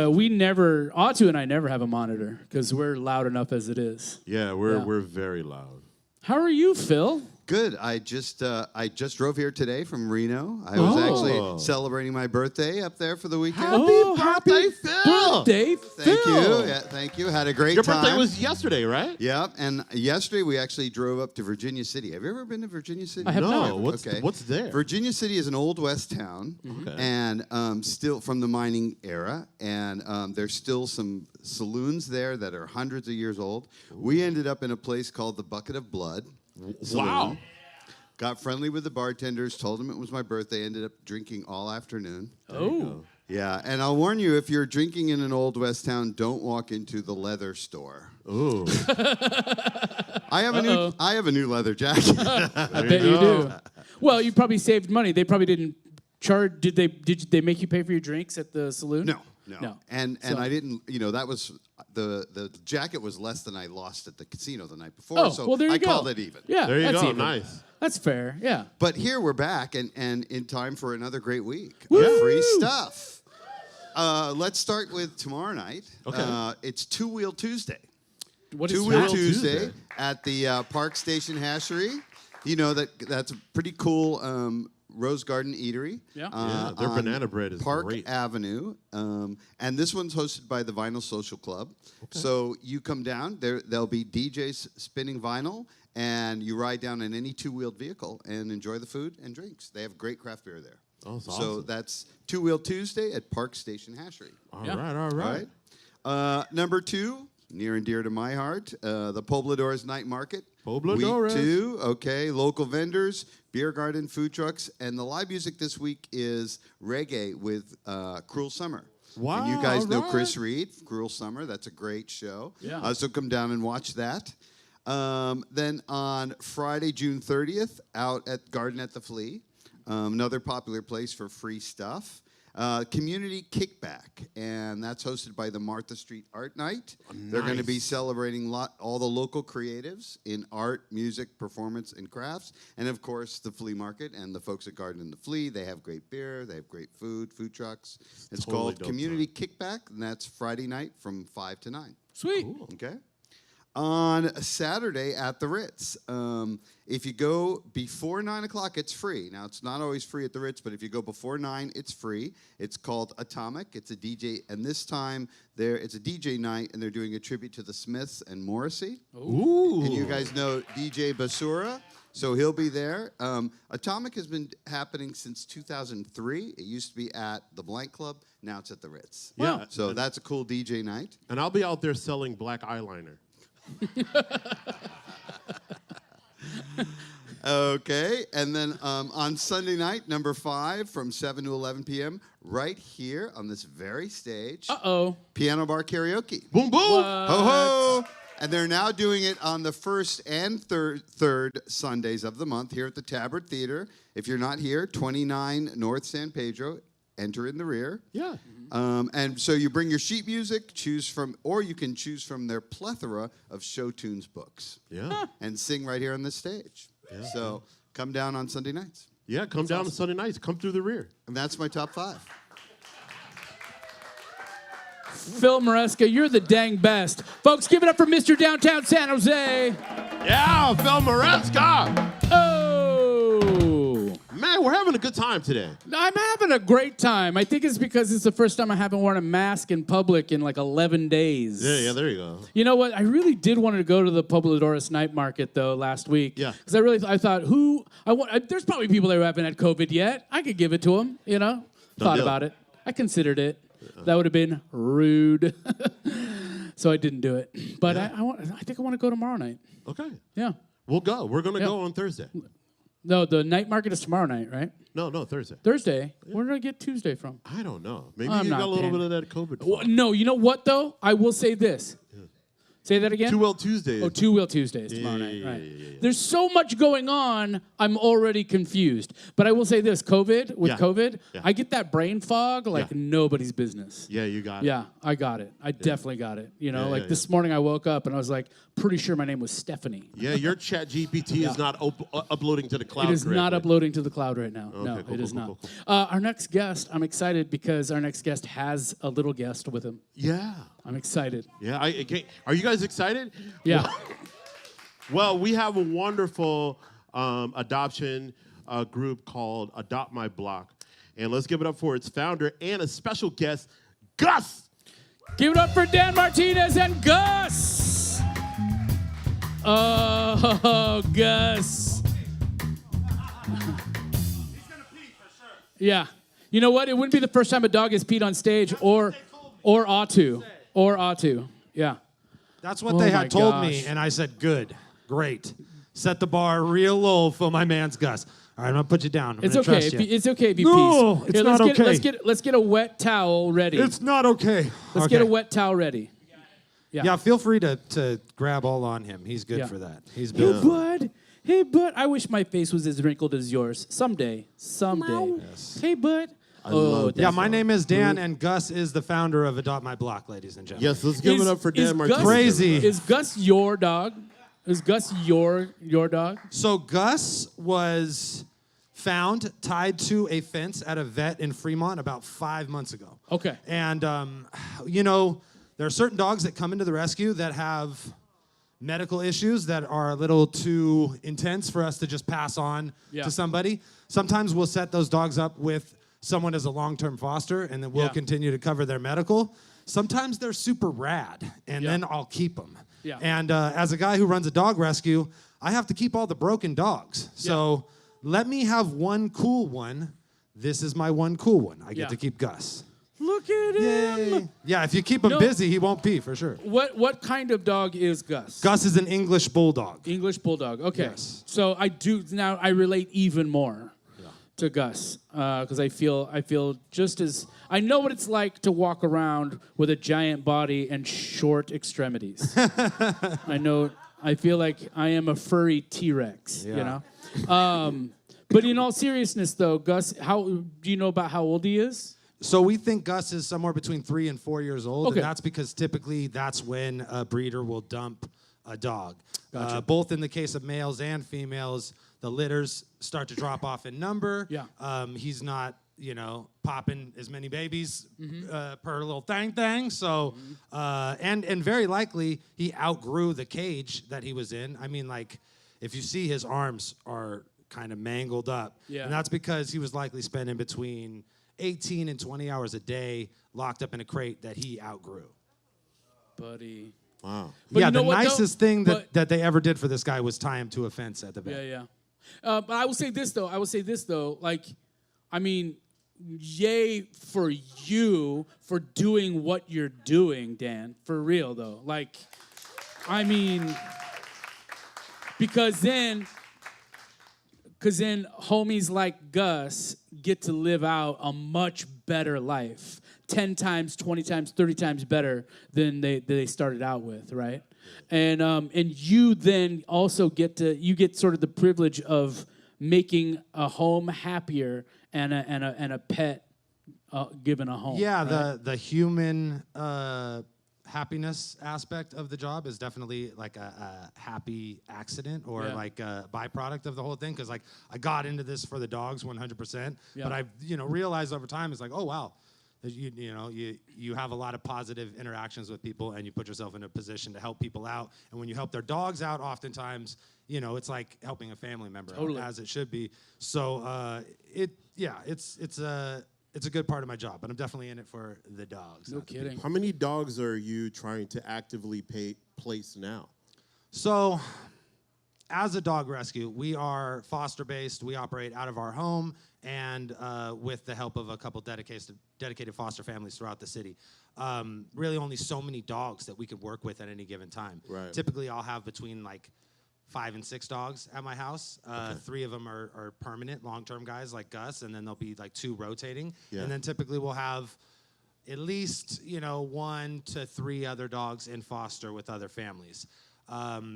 We never, Atu and I never have a monitor because we're loud enough as it is. Yeah, we're very loud. How are you, Phil? Good. I just drove here today from Reno. I was actually celebrating my birthday up there for the weekend. Happy birthday, Phil! Birthday, Thank Phil. you. Yeah, thank you. Had a great Your time. birthday was yesterday, right? Yeah, and yesterday we actually drove up to Virginia City. Have you ever been to Virginia City? I have No. not. What's there? Virginia City is an old west town, and still from the mining era, and there's still some saloons there that are hundreds of years old. We ended up in a place called the Bucket of Blood. Wow. Got friendly with the bartenders, told them it was my birthday, ended up drinking all afternoon. Oh. Yeah, and I'll warn you, if you're drinking in an old west town, don't walk into the leather store. Ooh. I have a new leather jacket. I bet you do. Well, you probably saved money. They probably didn't charge. Did they make you pay for your drinks at the saloon? No. And I didn't, that was, the jacket was less than I lost at the casino the night before, so well, there you I go. called it even. Yeah, There you that's go. even. Nice. That's fair. Yeah. But here we're back and in time for another great week. Woo! Free stuff. Let's start with tomorrow night. Okay. It's Two-Wheel Tuesday. What is Two-Wheel that? Tuesday at the Park Station Hashery. You know that's a pretty cool Rose Garden Eatery. Yeah. Their on banana bread is Park great. Avenue. And this one's hosted by the Vinyl Social Club. Okay. So you come down, there'll be DJs spinning vinyl, and you ride down in any two-wheeled vehicle and enjoy the food and drinks. They have great craft beer there. Oh, that's so awesome. that's Two-Wheel Tuesday at Park Station Hashery. All Yeah. right. All right. Number 2, near and dear to my heart, the Pobladores Night Market. Pobladores. Week 2, okay. Local vendors, beer garden, food trucks, and the live music this week is reggae with Cruel Summer. Wow, And you guys know all Chris Reed, Cruel Summer. That's a great show. Yeah. So come down and watch that. Then on Friday, June 30th, out at Garden at the Flea, another popular place for free stuff. Community Kickback, and that's hosted by the Martha Street Art Night. They're going to be celebrating all the local creatives in art, music, performance, and crafts, and of course the flea market and the folks at Garden and the Flea. They have great beer, they have great food trucks. It's Totally called dope Community Kickback, and that's Friday night from 5 to 9. Sweet. Okay. On Saturday at the Ritz, if you go before 9 o'clock, it's free. Now, it's not always free at the Ritz, but if you go before 9, it's free. It's called Atomic. It's a DJ, and this time it's a DJ night, and they're doing a tribute to the Smiths and Morrissey. Ooh. And you guys know DJ Basura, so he'll be there. Atomic has been happening since 2003. It used to be at the Blank Club. Now it's at the Ritz. Yeah. So that's a cool DJ night. And I'll be out there selling black eyeliner. Okay, and then on Sunday night, number 5, from 7 to 11 p.m., right here on this very stage, Piano Bar Karaoke. Boom, boom. Ho, ho! And they're now doing it on the first and third Sundays of the month here at the Tabard Theatre. If you're not here, 29 North San Pedro, enter in the rear. Yeah. And so you bring your sheet music, or you can choose from their plethora of show tunes books. Yeah. And sing right here on this stage. Yeah. So come down on Sunday nights. Yeah, come down on Sunday nights. Come through the rear. And that's my top 5. Phil Maresca, you're the dang best. Folks, give it up for Mr. Downtown San Jose. Yeah, Phil Maresca. Oh! Man, we're having a good time today. I'm having a great time. I think it's because it's the first time I haven't worn a mask in public in like 11 days. Yeah, there you go. You know what? I really did want to go to the Pobladores Night Market, though, last week. Yeah. Because I thought, there's probably people there who haven't had COVID yet. I could give it to them, you know? Thought deal. about it. I considered it. That would have been rude. So I didn't do it. But I think I want to go tomorrow night. Okay. Yeah. We'll go. We're going to go on Thursday. No, the night market is tomorrow night, right? No, Thursday. Thursday? Where did I get Tuesday from? I don't know. Maybe I'm you got not a little paying. bit of that COVID. Well, no, you know what, though? I will say this. Say that again? Two-Wheel Tuesday. Oh, Two-Wheel Tuesday is tomorrow night, yeah, right. yeah. There's so much going on, I'm already confused. But I will say this, COVID, Yeah. I get that brain fog like Yeah. nobody's business. Yeah, you got it. Yeah, I got it. I definitely got it. You know, Yeah, this morning I woke up and I was like, pretty sure my name was Stephanie. Yeah, your chat GPT is not uploading to the cloud. It is not correctly. uploading to the cloud right now. Okay, No, cool, it is cool, not. cool, cool. Our next guest, I'm excited because our next guest has a little guest with him. Yeah. I'm excited. Yeah. Are you guys excited? Yeah. Well, we have a wonderful adoption group called Adopt My Block. And let's give it up for its founder and a special guest, Gus. Give it up for Dan Martinez and Gus. Oh, Gus. Yeah. You know what? It wouldn't be the first time a dog has peed on stage or ought to. Yeah. That's what they had told me, and I said, good, great. Set the bar real low for my man's Gus. All right, I'm going to put you down. It's okay. It's okay if you No, pees. it's Here, not okay. Let's get a wet towel ready. It's not okay. Let's get a wet towel ready. Yeah, feel free to grab all on him. He's good for that. He's Hey, built. bud. Hey, bud. I wish my face was as wrinkled as yours. Someday. Yes. Hey, bud. love that. Yeah, my name is Dan, and Gus is the founder of Adopt My Block, ladies and gentlemen. Yes, let's give it up for Dan Martinez. Crazy. Is Gus your dog? Is Gus your dog? So Gus was found tied to a fence at a vet in Fremont about 5 months ago. Okay. And, you know, there are certain dogs that come into the rescue that have medical issues that are a little too intense for us to just pass on to somebody. Sometimes we'll set those dogs up with someone as a long-term foster, and then we'll continue to cover their medical. Sometimes they're super rad, and then I'll keep them. Yeah. And as a guy who runs a dog rescue, I have to keep all the broken dogs. So let me have one cool one. This is my one cool one. I get to keep Gus. Look at him. Yeah, if you keep him busy, he won't pee for sure. What kind of dog is Gus? Gus is an English bulldog. English bulldog. Okay. Yes. So I relate even more to Gus because I feel just as I know what it's like to walk around with a giant body and short extremities. I feel like I am a furry T-Rex. Yeah. You know. But in all seriousness, though, Gus, how do you know about how old he is? So we think Gus is somewhere between 3 and 4 years old, Okay. and that's because typically that's when a breeder will dump a dog. Gotcha. Both in the case of males and females, the litters start to drop off in number. Yeah. He's not, popping as many babies per little thing. So, and very likely he outgrew the cage that he was in. I mean, like, if you see his arms are kind of mangled up, and that's because he was likely spending between 18 and 20 hours a day locked up in a crate that he outgrew. Buddy. Wow. But yeah, you know the what, nicest though? thing that they ever did for this guy was tie him to a fence at the vet. Yeah. But I will say this though. Like, I mean, yay for you for doing what you're doing, Dan. For real though. Like, I mean, because then homies like Gus get to live out a much better life. 10 times, 20 times, 30 times better than they started out with, right? And you then also get sort of the privilege of making a home happier and a pet given a home. Yeah, right? the human happiness aspect of the job is definitely like a happy accident or like a byproduct of the whole thing. Because like I got into this for the dogs 100%, but I've realized over time it's like, oh wow, you have a lot of positive interactions with people and you put yourself in a position to help people out. And when you help their dogs out, oftentimes it's like helping a family member out, as it should be. So it's a good part of my job, but I'm definitely in it for the dogs. No kidding. How many dogs are you trying to actively place now? So, as a dog rescue, we are foster-based. We operate out of our home and with the help of a couple dedicated foster families throughout the city. Really only so many dogs that we could work with at any given time. Right. Typically, I'll have between like 5 and 6 dogs at my house. 3 of them are permanent, long-term guys like Gus, and then there'll be like 2 rotating. Yeah. And then typically we'll have at least 1 to 3 other dogs in foster with other families.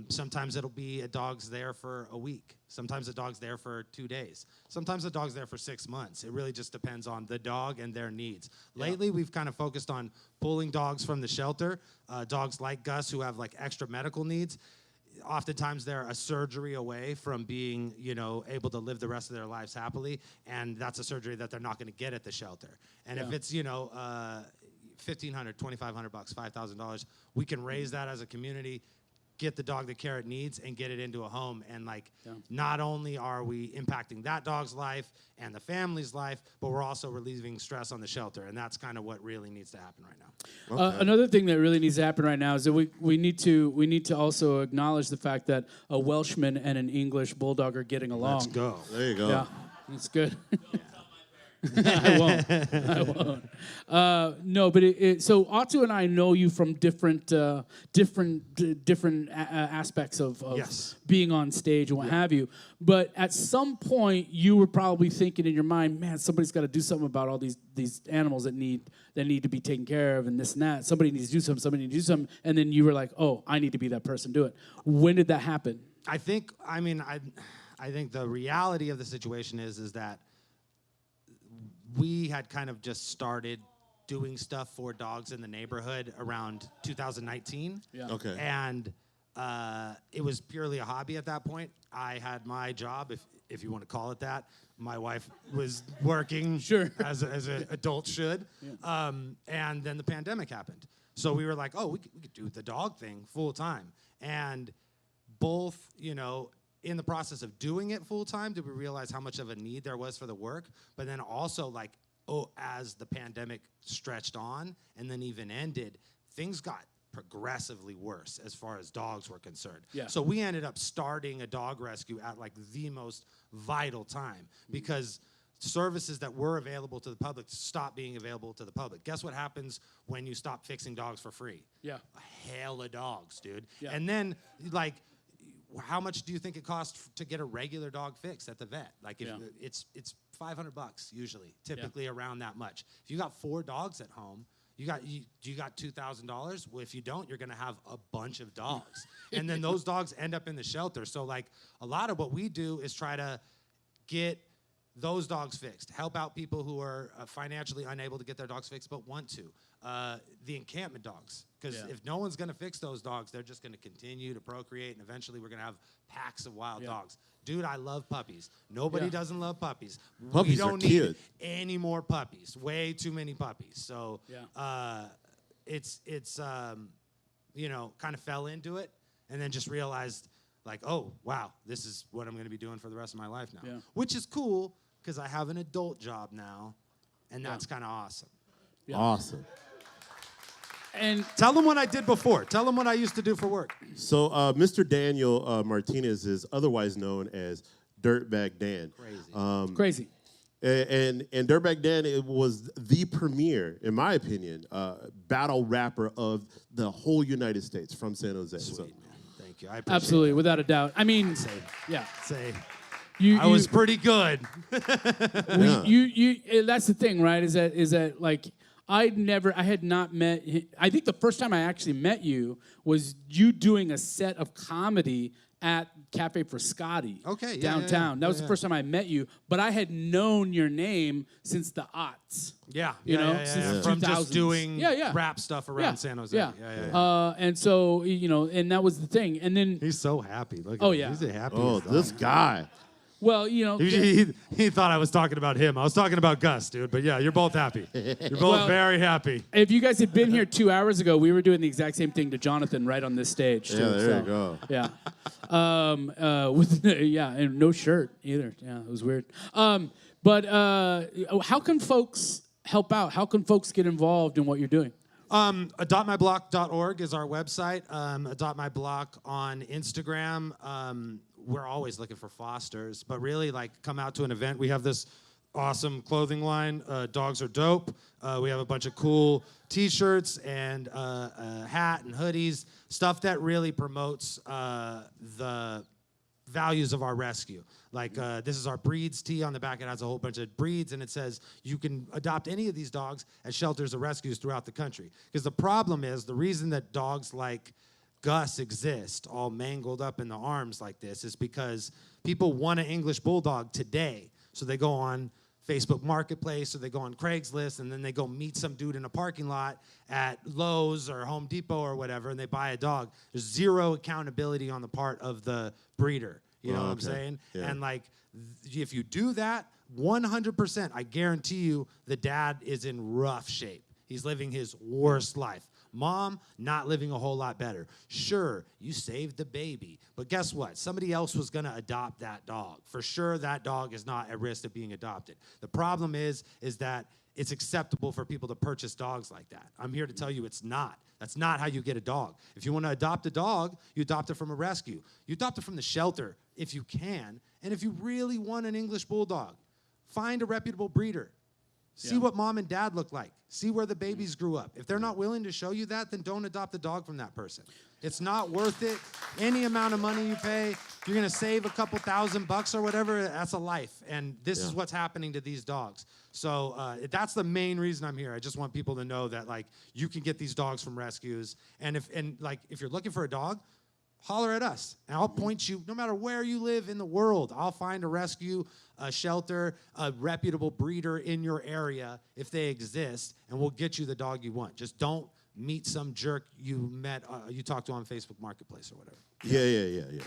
Sometimes it'll be a dog's there for a week. Sometimes a dog's there for 2 days. Sometimes a dog's there for 6 months. It really just depends on the dog and their needs. Lately, we've kind of focused on pulling dogs from the shelter, dogs like Gus who have like extra medical needs. Oftentimes they're a surgery away from being, able to live the rest of their lives happily, and that's a surgery that they're not going to get at the shelter. And if it's, $1,500, $2,500, $5,000, we can raise that as a community, get the dog the care it needs and get it into a home. And like, not only are we impacting that dog's life and the family's life, but we're also relieving stress on the shelter. And that's kind of what really needs to happen right now. Okay. Another thing that really needs to happen right now is that we need to also acknowledge the fact that a Welshman and an English bulldog are getting along. Let's go. There you go. Yeah, that's good. I won't. No, but so Otto and I know you from different aspects of Yes. being on stage and what have you. But at some point, you were probably thinking in your mind, man, somebody's got to do something about all these animals that need to be taken care of and this and that. Somebody needs to do something. Somebody needs to do something. And then you were like, oh, I need to be that person. Do it. When did that happen? I think the reality of the situation is that we had kind of just started doing stuff for dogs in the neighborhood around 2019. Yeah. Okay. And it was purely a hobby at that point. I had my job, if you want to call it that. My wife was working as an adult should. Yeah. And then the pandemic happened. So we were like, oh, we could do the dog thing full time. And both, in the process of doing it full time, did we realize how much of a need there was for the work? But then also, as the pandemic stretched on and then even ended, things got progressively worse as far as dogs were concerned. Yeah. So we ended up starting a dog rescue at the most vital time because services that were available to the public stopped being available to the public. Guess what happens when you stop fixing dogs for free? Yeah. A hail of dogs, dude. Yeah. And then, how much do you think it costs to get a regular dog fixed at the vet? It's $500 usually, typically around that much. If you got 4 dogs at home, you got $2,000. Well, if you don't, you're gonna have a bunch of dogs, and then those dogs end up in the shelter. So a lot of what we do is try to get those dogs fixed, help out people who are financially unable to get their dogs fixed but want to. The encampment dogs, because if no one's going to fix those dogs, they're just going to continue to procreate, and eventually we're going to have packs of wild dogs. Dude, I love puppies. Nobody doesn't love puppies. Puppies we don't are need cute. any more puppies. Way too many puppies. So it's kind of fell into it, and then just realized, oh, wow, this is what I'm going to be doing for the rest of my life now. Yeah. Which is cool, because I have an adult job now, and that's kind of awesome. Yeah. Awesome. And tell them what I did before. Tell them what I used to do for work. So Mr. Daniel Martinez is otherwise known as Dirtbag Dan. Crazy. Crazy. And Dirtbag Dan was the premier, in my opinion, battle rapper of the whole United States from San Jose. Sweet, so. man. Thank you. I appreciate absolutely, that. without a doubt. I mean, Say. I I was pretty good. That's the thing, right? Is that I had not met. I think the first time I actually met you was you doing a set of comedy at Cafe Frascati downtown. That was the first time I met you, but I had known your name since the aughts. Since from 2000s. just doing rap stuff around San Jose. And so, and that was the thing. And then he's so happy. Look at Oh, him. yeah. He's a happy. Oh, this guy. well, He thought I was talking about him. I was talking about Gus, dude. But yeah, you're both happy. You're both very happy. if you guys had been here 2 hours ago, we were doing the exact same thing to Jonathan right on this stage. Too, There you go. Yeah. And no shirt either. Yeah, it was weird. But how can folks help out? How can folks get involved in what you're doing? Adoptmyblock.org is our website. Adoptmyblock on Instagram. We're always looking for fosters, but really, come out to an event. We have this awesome clothing line, Dogs Are Dope. We have a bunch of cool T-shirts and a hat and hoodies, stuff that really promotes the values of our rescue. This is our breeds tee. On the back it has a whole bunch of breeds, and it says you can adopt any of these dogs at shelters or rescues throughout the country. Because the problem is, the reason that dogs like Gus exist all mangled up in the arms like this is because people want an English bulldog today. So they go on Facebook Marketplace, or they go on Craigslist, and then they go meet some dude in a parking lot at Lowe's or Home Depot or whatever, and they buy a dog. There's zero accountability on the part of the breeder. You know what I'm saying? Yeah. And if you do that, 100%, I guarantee you the dad is in rough shape. He's living his worst life. Mom, not living a whole lot better. Sure, you saved the baby, but guess what? Somebody else was going to adopt that dog. For sure, that dog is not at risk of being adopted. The problem is that it's acceptable for people to purchase dogs like that. I'm here to tell you it's not. That's not how you get a dog. If you want to adopt a dog, you adopt it from a rescue. You adopt it from the shelter if you can, and if you really want an English bulldog, find a reputable breeder. See what mom and dad look like. See where the babies grew up. If they're not willing to show you that, then don't adopt a dog from that person. It's not worth it. Any amount of money you pay, you're going to save a couple $1,000 or whatever, that's a life. And this is what's happening to these dogs. So that's the main reason I'm here. I just want people to know that, like, you can get these dogs from rescues. And if you're looking for a dog, holler at us, and I'll point you, no matter where you live in the world, I'll find a rescue, a shelter, a reputable breeder in your area if they exist, and we'll get you the dog you want. Just don't meet some jerk you talked to on Facebook Marketplace or whatever. Yeah.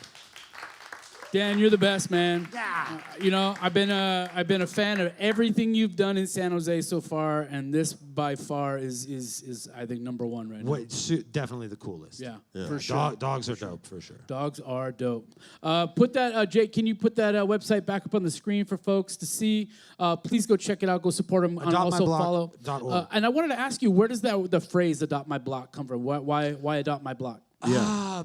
Dan, you're the best, man. Yeah. I've been a fan of everything you've done in San Jose so far, and this by far is I think number one right now. Definitely the coolest. Yeah. For sure. Dogs are dope, for sure. Dogs are dope. Put that, Jake, can you put that website back up on the screen for folks to see? Please go check it out. Go support them. And also follow. And I wanted to ask you, where does the phrase "adopt my block" come from? Why adopt my block? Yeah.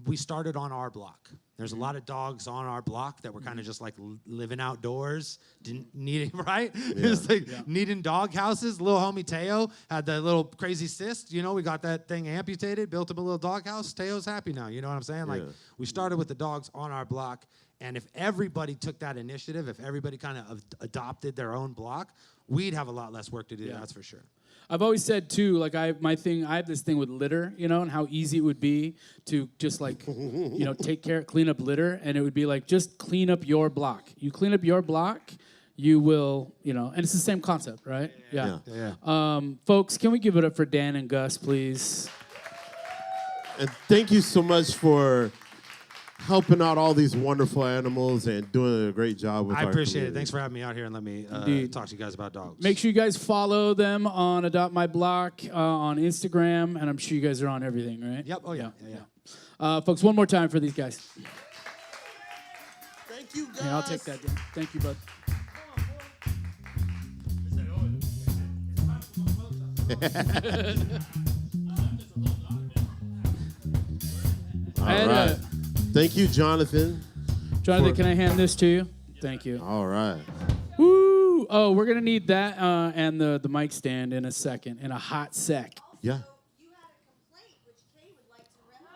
We started on our block. There's a lot of dogs on our block that were kind of just like living outdoors, didn't need it, right? Yeah. It's like needing dog houses. Little homie Teo had that little crazy cyst. We got that thing amputated, built him a little dog house. Teo's happy now. You know what I'm saying? Like, we started with the dogs on our block, and if everybody took that initiative, if everybody kind of adopted their own block, we'd have a lot less work to do. That's for sure. I've always said too, like I have this thing with litter, and how easy it would be to just like, clean up litter, and it would be like, just clean up your block. You clean up your block, you will, and it's the same concept, right? Yeah. Folks, can we give it up for Dan and Gus, please? And thank you so much for helping out all these wonderful animals and doing a great job with our appreciate community. it. Thanks for having me out here and let me talk to you guys about dogs. Make sure you guys follow them on Adopt My Block on Instagram, and I'm sure you guys are on everything, right? Yep. Oh, yeah. Folks, one more time for these guys. Thank you, guys. Here, I'll take that, Dan. Thank you, bud. All right. Thank you, Jonathan. Jonathan, can I hand this to you? Thank you. All right. Woo! Oh, we're going to need that and the mic stand in a second, in a hot sec. Yeah. You had a complaint, which Kay would like to remedy.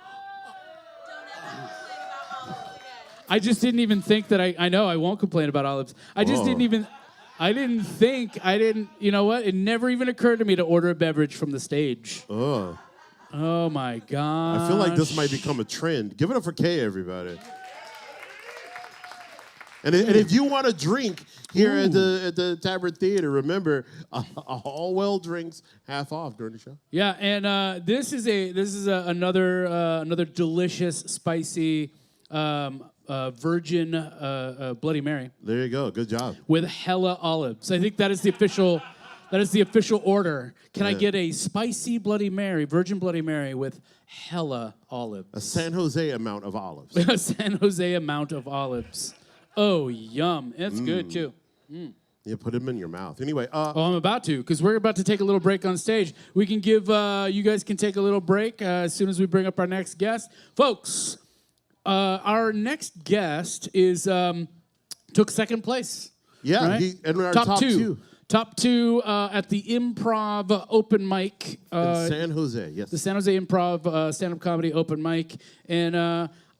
Don't ever complain about olives again. I just didn't even think that I know I won't complain about olives. I just didn't you know what? It never even occurred to me to order a beverage from the stage. Oh my God. I feel like this might become a trend. Give it up for Kay, everybody. And if you want a drink here at the Tabard Theatre, remember, all well drinks half off during the show. Yeah, and this is another delicious, spicy virgin Bloody Mary. There you go. Good job. With hella olives. I think that is the official. That is the official order. Can I get a spicy Bloody Mary, virgin Bloody Mary with hella olives? A San Jose amount of olives. A San Jose amount of olives. Oh, yum. It's good, too. Yeah, put them in your mouth. Anyway. I'm about to, because we're about to take a little break on stage. We can give, you guys can take a little break as soon as we bring up our next guest. Folks, our next guest took second place. Yeah, right? and our top two. Top two at the Improv Open Mic. In San Jose, yes. The San Jose Improv stand-up comedy open mic. And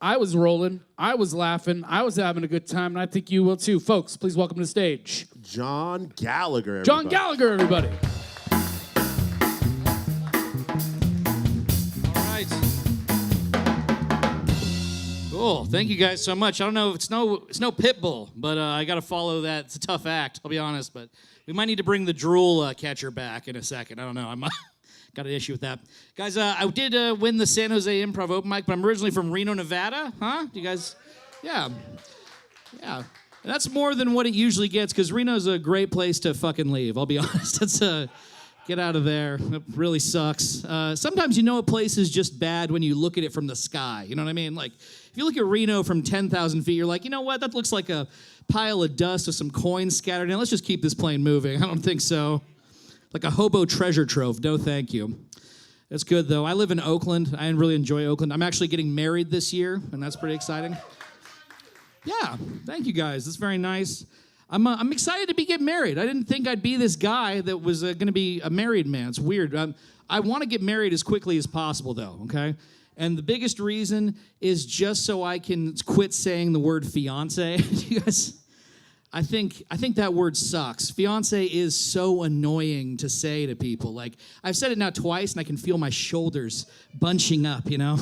I was rolling. I was laughing. I was having a good time, and I think you will too. Folks, please welcome to the stage. John Gallagher, everybody. John Gallagher, everybody. All right. Cool. Thank you guys so much. I don't know if it's no pit bull, but I got to follow that. It's a tough act, I'll be honest, but we might need to bring the drool catcher back in a second. I don't know. I'm got an issue with that. Guys, I did win the San Jose Improv Open Mic, but I'm originally from Reno, Nevada. Huh? You guys? Yeah. Yeah. And that's more than what it usually gets, because Reno's a great place to fucking leave. I'll be honest. It's a Get out of there. It really sucks. Sometimes you know a place is just bad when you look at it from the sky. You know what I mean? Like, if you look at Reno from 10,000 feet, you're like, you know what? That looks like a pile of dust with some coins scattered in. Let's just keep this plane moving. I don't think so. Like a hobo treasure trove. No, thank you. That's good, though. I live in Oakland. I really enjoy Oakland. I'm actually getting married this year, and that's pretty exciting. Yeah, thank you, guys. That's very nice. I'm excited to get married. I didn't think I'd be this guy that was going to be a married man. It's weird. I want to get married as quickly as possible, though, okay? And the biggest reason is just so I can quit saying the word fiance. You guys, I think that word sucks. Fiance is so annoying to say to people. Like, I've said it now twice, and I can feel my shoulders bunching up, you know?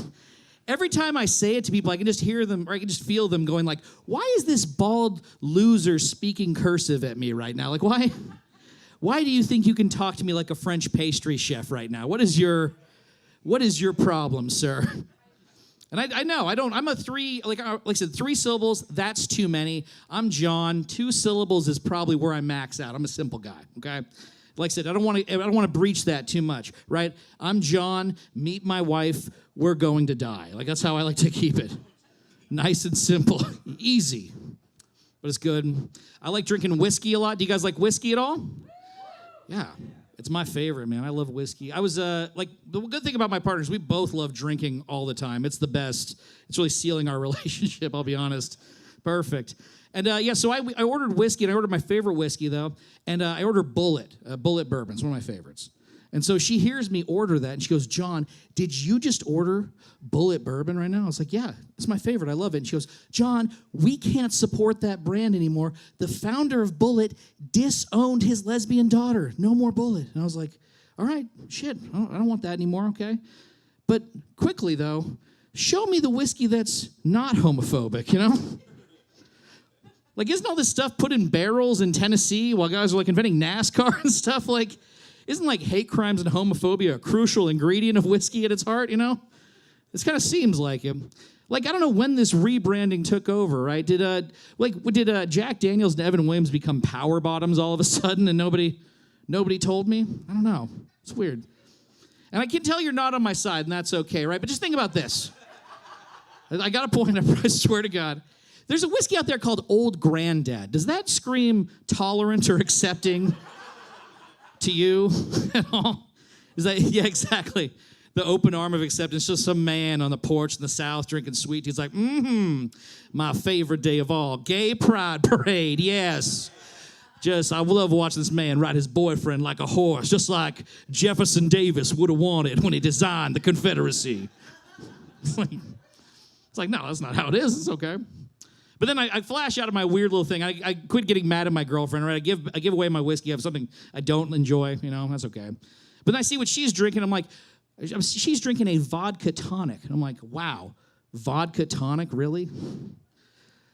Every time I say it to people, I can just hear them, or I can just feel them going like, why is this bald loser speaking cursive at me right now? Like, why do you think you can talk to me like a French pastry chef right now? What is your problem, sir? And I know, I'm a three, like I said, 3 syllables, that's too many. I'm John, 2 syllables is probably where I max out. I'm a simple guy, okay? Like I said, I don't want to breach that too much, right? I'm John, meet my wife, we're going to die. Like, that's how I like to keep it. Nice and simple, easy, but it's good. I like drinking whiskey a lot. Do you guys like whiskey at all? Yeah, it's my favorite, man. I love whiskey. I was, like, the good thing about my partners, we both love drinking all the time. It's the best. It's really sealing our relationship, I'll be honest. Perfect. And yeah, so I ordered whiskey, and I ordered my favorite whiskey, though, and I ordered Bullet Bourbon. It's one of my favorites. And so she hears me order that, and she goes, John, did you just order Bullet Bourbon right now? I was like, yeah, it's my favorite. I love it. And she goes, John, we can't support that brand anymore. The founder of Bullet disowned his lesbian daughter. No more Bullet. And I was like, all right, shit, I don't want that anymore, okay? But quickly, though, show me the whiskey that's not homophobic, you know? Like, isn't all this stuff put in barrels in Tennessee while guys are, like, inventing NASCAR and stuff? Like, isn't, like, hate crimes and homophobia a crucial ingredient of whiskey at its heart, you know? This kind of seems like it. Like, I don't know when this rebranding took over, right? Did Jack Daniels and Evan Williams become power bottoms all of a sudden and nobody told me? I don't know. It's weird. And I can tell you're not on my side, and that's okay, right? But just think about this. I got a point, I swear to God. There's a whiskey out there called Old Granddad. Does that scream tolerant or accepting to you at all? Is that, yeah, exactly. The open arm of acceptance. Just some man on the porch in the South drinking sweet. He's like, my favorite day of all. Gay Pride Parade, yes. I love watching this man ride his boyfriend like a horse, just like Jefferson Davis would have wanted when he designed the Confederacy. It's like, no, that's not how it is. It's okay. But then I flash out of my weird little thing. I quit getting mad at my girlfriend, right? I give away my whiskey. I have something I don't enjoy, you know, that's okay. But then I see what she's drinking. I'm like, she's drinking a vodka tonic. And I'm like, wow, vodka tonic, really?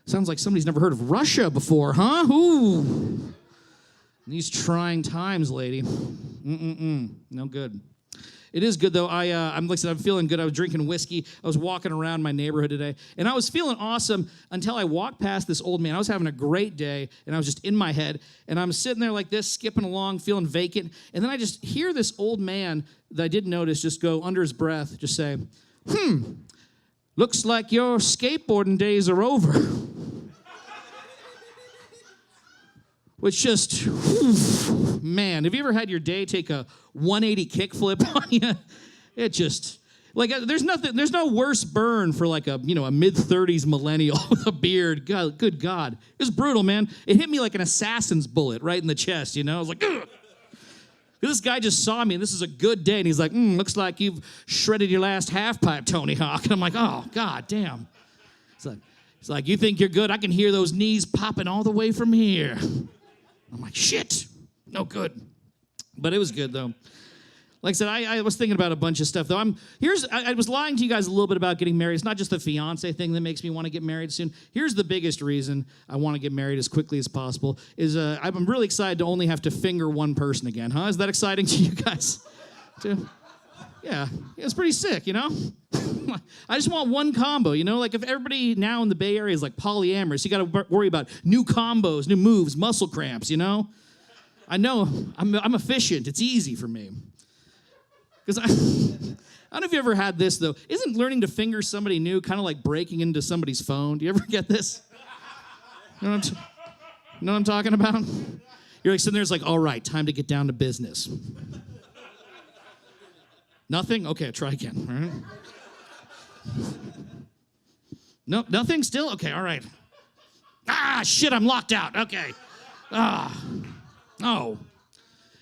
Sounds like somebody's never heard of Russia before, huh? Ooh. These trying times, lady. No good. It is good, though. I'm feeling good. I was drinking whiskey. I was walking around my neighborhood today, and I was feeling awesome until I walked past this old man. I was having a great day, and I was just in my head, and I'm sitting there like this, skipping along, feeling vacant, and then I just hear this old man that I didn't notice just go under his breath, just say, looks like your skateboarding days are over. Which just, man, have you ever had your day take a 180 kickflip on you? It just, like, there's no worse burn for like a mid-30s millennial with a beard. God, good God. It was brutal, man. It hit me like an assassin's bullet right in the chest, you know? I was like, ugh. This guy just saw me, and this is a good day, and he's like, looks like you've shredded your last half pipe, Tony Hawk. And I'm like, oh, God damn. It's like, you think you're good? I can hear those knees popping all the way from here. I'm like, shit, no good. But it was good, though. Like I said, I was thinking about a bunch of stuff, though. I was lying to you guys a little bit about getting married. It's not just the fiance thing that makes me want to get married soon. Here's the biggest reason I want to get married as quickly as possible is I'm really excited to only have to finger one person again, huh? Is that exciting to you guys, too? Yeah, it's pretty sick, you know? I just want one combo, you know? Like, if everybody now in the Bay Area is like polyamorous, you got to worry about new combos, new moves, muscle cramps, you know? I know I'm efficient. It's easy for me. Because I don't know if you ever had this, though. Isn't learning to finger somebody new kind of like breaking into somebody's phone? Do you ever get this? You know what I'm talking about? You're like sitting there, it's like, all right, time to get down to business. Nothing? Okay, try again. All right. Nope, nothing still? Okay, all right. Ah, shit, I'm locked out. Okay. Oh.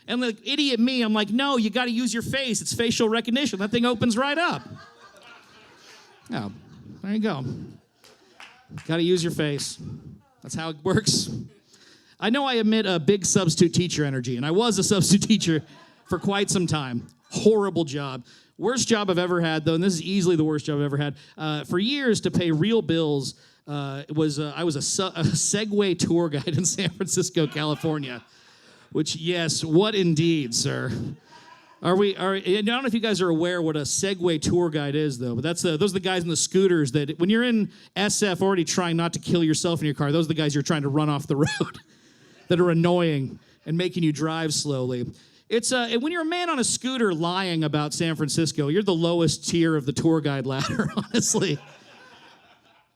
And the idiot me, I'm like, no, you got to use your face. It's facial recognition. That thing opens right up. Oh, there you go. Got to use your face. That's how it works. I know I emit a big substitute teacher energy, and I was a substitute teacher for quite some time. Horrible job. Worst job I've ever had, though, and this is easily the worst job I've ever had. For years, to pay real bills, I was a Segway tour guide in San Francisco, California. Which, yes, what indeed, sir. I don't know if you guys are aware what a Segway tour guide is, though, but those are the guys in the scooters that, when you're in SF already trying not to kill yourself in your car, those are the guys you're trying to run off the road that are annoying and making you drive slowly. It's when you're a man on a scooter lying about San Francisco, you're the lowest tier of the tour guide ladder, honestly.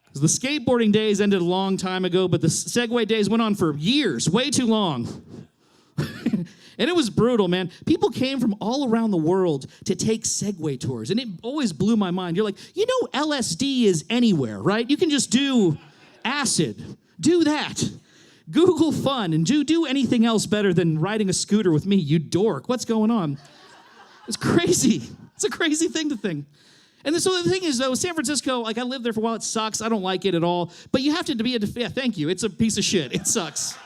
Because the skateboarding days ended a long time ago, but the Segway days went on for years, way too long. And it was brutal, man. People came from all around the world to take Segway tours, and it always blew my mind. You're like, you know LSD is anywhere, right? You can just do acid. Do that. Google fun, and do anything else better than riding a scooter with me, you dork. What's going on? It's crazy. It's a crazy thing to think. And so the thing is, though, San Francisco, like I lived there for a while. It sucks. I don't like it at all. But you have to be thank you. It's a piece of shit. It sucks.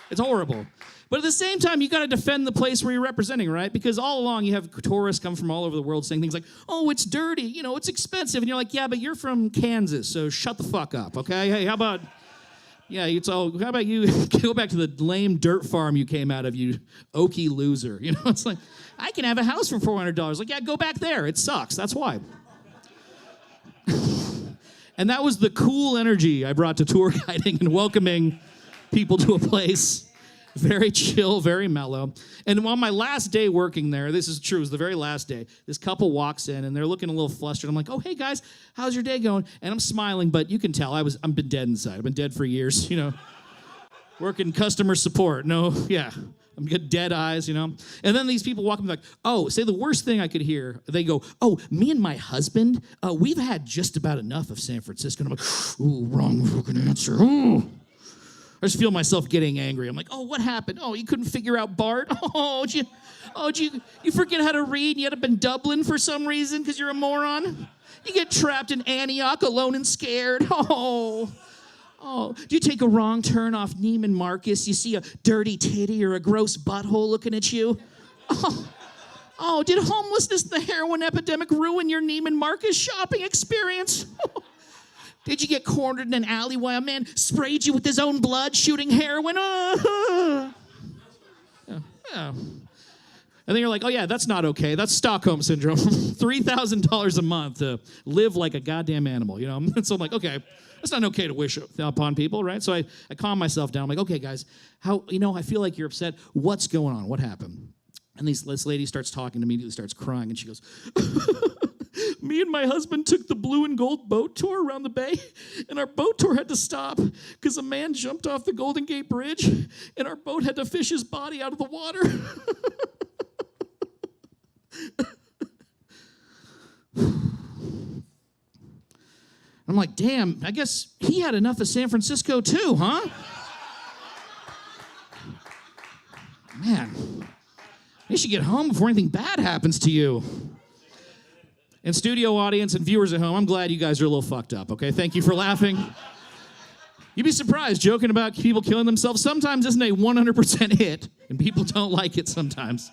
It's horrible. But at the same time, you got to defend the place where you're representing, right? Because all along, you have tourists come from all over the world saying things like, oh, it's dirty, it's expensive. And you're like, yeah, but you're from Kansas, so shut the fuck up, okay? Hey, how about you go back to the lame dirt farm you came out of, you oaky loser. It's like, I can have a house for $400. Like, yeah, go back there. It sucks. That's why. And that was the cool energy I brought to tour guiding and welcoming people to a place. Very chill, very mellow. And on my last day working there, this is true, it was the very last day, this couple walks in and they're looking a little flustered. I'm like, oh, hey guys, how's your day going? And I'm smiling, but you can tell I've been dead inside. I've been dead for years, working customer support. I'm good dead eyes, And then these people walk up and like, oh, say the worst thing I could hear. They go, oh, me and my husband, we've had just about enough of San Francisco. And I'm like, ooh, wrong fucking answer. Ooh. I just feel myself getting angry. I'm like, oh, what happened? Oh, you couldn't figure out BART? Oh, did you forget how to read and you had up in Dublin for some reason because you're a moron? You get trapped in Antioch alone and scared. Oh, do you take a wrong turn off Neiman Marcus? You see a dirty titty or a gross butthole looking at you? Oh, did homelessness and the heroin epidemic ruin your Neiman Marcus shopping experience? Did you get cornered in an alley while a man sprayed you with his own blood shooting heroin? Yeah. And then you're like, oh yeah, that's not okay. That's Stockholm Syndrome. $3,000 a month to live like a goddamn animal, And so I'm like, okay, that's not okay to wish upon people, right? So I calm myself down. I'm like, okay, guys, I feel like you're upset. What's going on? What happened? And this lady starts talking, immediately starts crying, and she goes, me and my husband took the blue and gold boat tour around the bay, and our boat tour had to stop because a man jumped off the Golden Gate Bridge, and our boat had to fish his body out of the water. I'm like, damn, I guess he had enough of San Francisco too, huh? Man, you should get home before anything bad happens to you. And studio audience and viewers at home, I'm glad you guys are a little fucked up, okay? Thank you for laughing. You'd be surprised, joking about people killing themselves sometimes isn't a 100% hit, and people don't like it sometimes.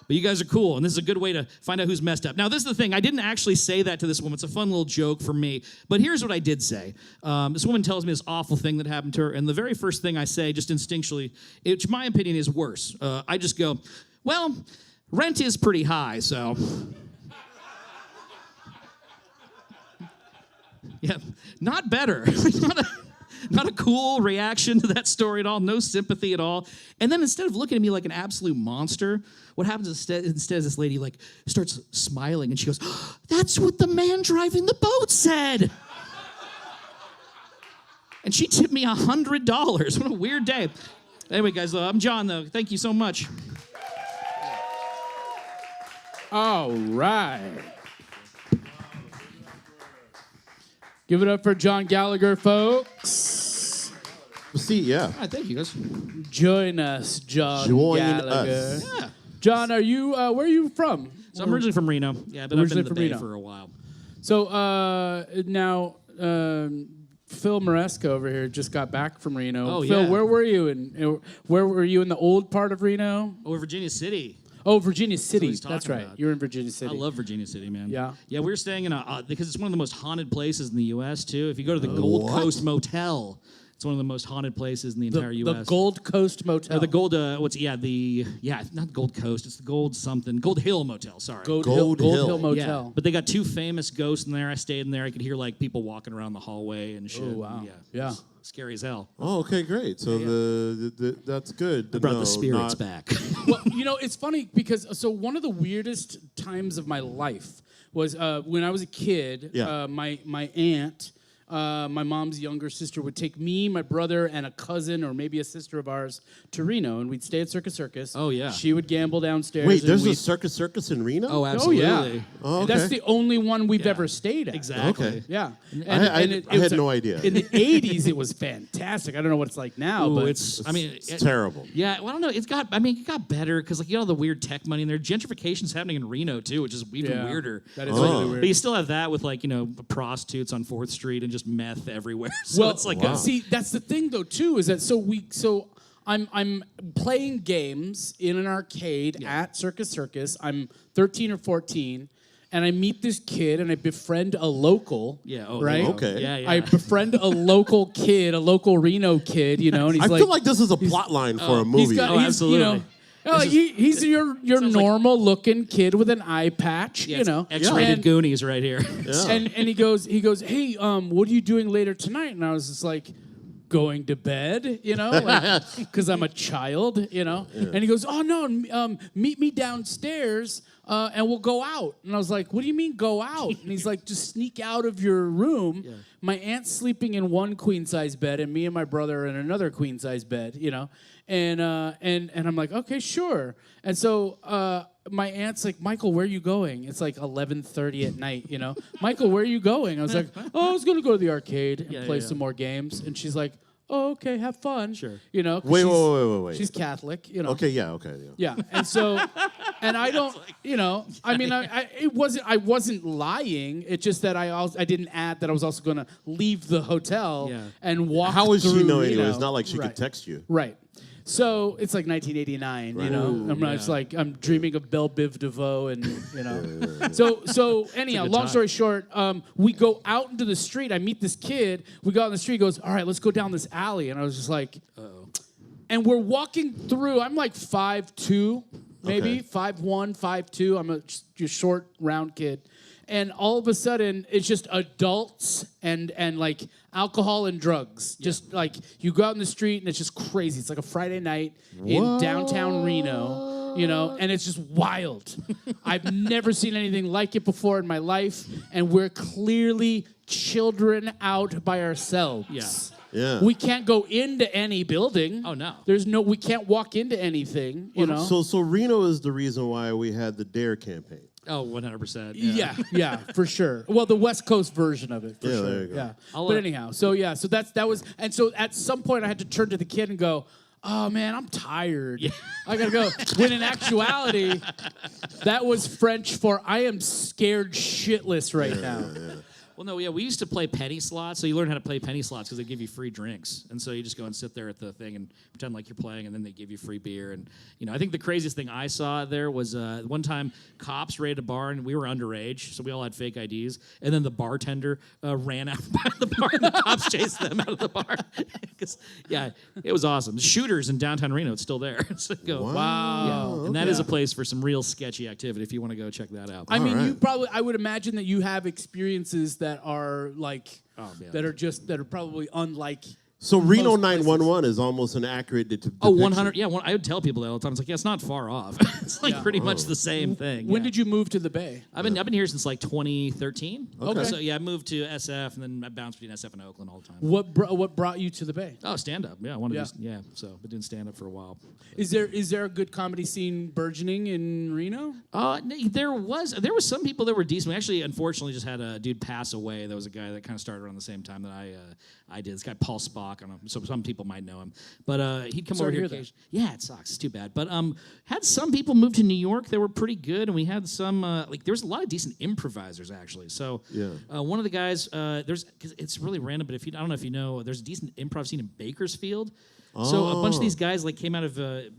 But you guys are cool, and this is a good way to find out who's messed up. Now, this is the thing. I didn't actually say that to this woman. It's a fun little joke for me. But here's what I did say. This woman tells me this awful thing that happened to her, and the very first thing I say, just instinctually, which my opinion is worse, I just go, well, rent is pretty high, so... Yeah, not better. Not a cool reaction to that story at all. No sympathy at all. And then instead of looking at me like an absolute monster, what happens instead is this lady like starts smiling and she goes, "That's what the man driving the boat said." And she tipped me $100. What a weird day. Anyway, guys, I'm John, though. Thank you so much. All right. Give it up for John Gallagher, folks. See, yeah. All right, thank you, guys. Join us, John Join Gallagher. us. Yeah. John, are you? Where are you from? So I'm originally from Reno. Yeah, but I've been Originally in the from Bay Reno. for a while. So now, Phil Maresca over here just got back from Reno. Oh, Phil, yeah. where were you? Where were you in the old part of Reno? Oh, Virginia City. Oh, Virginia City. he's That's talking right. about. You're in Virginia City. I love Virginia City, man. Yeah? Yeah, we were staying in because it's one of the most haunted places in the U.S., too. If you go to the Gold Coast Motel, it's one of the most haunted places in the entire U.S. The Gold Coast Motel. Or the Gold, not Gold Coast, it's the Gold something, Gold Hill Motel, sorry. Gold Hill. Hill Motel. Yeah, but they got two famous ghosts in there. I stayed in there. I could hear like people walking around the hallway and shit. Oh, wow. Yeah. Yeah. It was scary as hell. Oh, okay, great. So the that's good. I brought the spirits back. Well, it's funny because so one of the weirdest times of my life was when I was a kid. Yeah. My aunt, my mom's younger sister, would take me, my brother, and a cousin or maybe a sister of ours to Reno, and we'd stay at Circus Circus. Oh, yeah. She would gamble downstairs. Wait, and there's a we'd- circus in Reno? Oh, Oh absolutely. yeah. Oh, okay. That's the only one we've ever stayed at. Exactly. Okay. Yeah. I it was had no idea. In the 80s, it was fantastic. I don't know what it's like now, Ooh, but it's terrible. Yeah, well, I don't know. It got better because like you got all the weird tech money in there. Gentrification's happening in Reno too, which is even Yeah. weirder. That is Oh. really weird. But you still have that with like prostitutes on 4th Street and just meth everywhere. So Well, it's like see, that's the thing though too, is that I'm playing games in an arcade at Circus Circus. I'm 13 or 14, and I meet this kid and I befriend a local. yeah, oh, right. Okay. Yeah. I befriend a local kid, a local Reno kid, and he's I like, feel like this is a plot line for a movie. he's got, Oh, he's, absolutely. he's your normal looking kid with an eye patch, yeah, it's X-rated and, Goonies right here. and he goes, hey, what are you doing later tonight? And I was just like, going to bed, because I'm a child, And he goes, oh no, meet me downstairs and we'll go out. And I was like, what do you mean go out? And he's like, just sneak out of your room. Yeah. My aunt's sleeping in one queen size bed, and me and my brother in another queen size bed, And I'm like, okay, sure. And so my aunt's like, Michael, where are you going? It's like 11:30 at night, Michael, where are you going? I was like, oh, I was going to go to the arcade and play some more games. And she's like, oh, okay, have fun. Sure. 'Cause Wait. She's Catholic, Okay, yeah, okay. Yeah. Yeah, and so, and I don't, I wasn't lying. It's just that I didn't add that I was also going to leave the hotel and walk. How would she through know Reno. anyway? It's not like she Right. could text you. Right. So it's like 1989, It's like I'm dreaming of Belle Biv DeVoe, and So anyhow, long story short, we go out into the street. I meet this kid. We go out in the street. He goes, all right, let's go down this alley. And I was just like, uh-oh. And we're walking through. I'm like 5'2", maybe 5'1", 5'2". I'm a short, round kid. And all of a sudden, it's just adults and like alcohol and drugs. Just like you go out in the street and it's just crazy. It's like a Friday night in downtown Reno, and it's just wild. I've never seen anything like it before in my life, and we're clearly children out by ourselves. Yeah. We can't go into any building. Oh, no. We can't walk into anything, So Reno is the reason why we had the DARE campaign. Oh, 100%. Yeah, for sure. Well, the West Coast version of it, for sure. There you go. Yeah. But anyhow, so that was, and so at some point I had to turn to the kid and go, oh man, I'm tired. Yeah. I gotta go. When in actuality, that was French for I am scared shitless right now. Well, no, we used to play penny slots. So you learn how to play penny slots because they give you free drinks. And so you just go and sit there at the thing and pretend like you're playing, and then they give you free beer. And, I think the craziest thing I saw there was one time cops raided a bar, and we were underage, so we all had fake IDs. And then the bartender ran out by the bar, and the cops chased them out of the bar. It was awesome. The Shooters in downtown Reno, it's still there. So Wow. Yeah. And that is a place for some real sketchy activity if you want to go check that out. I mean, right. I would imagine that you have experiences that are like, Oh, yeah. that are probably unlike So Reno most places. 911 is almost an accurate depiction. Oh, 100. Yeah, I would tell people that all the time. It's like, yeah, it's not far off. It's like pretty much the same thing. When yeah. did you move to the Bay? I've been here since like 2013. Okay. So yeah, I moved to SF and then I bounced between SF and Oakland all the time. What brought you to the Bay? Oh, stand up. Yeah, I wanted to. Yeah, so I've been doing stand up for a while. Is there a good comedy scene burgeoning in Reno? There was some people that were decent. We actually, unfortunately, just had a dude pass away. That was a guy that kind of started around the same time that I did. This guy Paul Spock. I don't know. So some people might know him, but he'd come Sorry over to here hear that. occasionally. Yeah, it sucks. It's too bad. But had some people move to New York that were pretty good, and we had some there was a lot of decent improvisers actually. So one of the guys cause it's really random, but I don't know if you know, there's a decent improv scene in Bakersfield. So a bunch of these guys came out of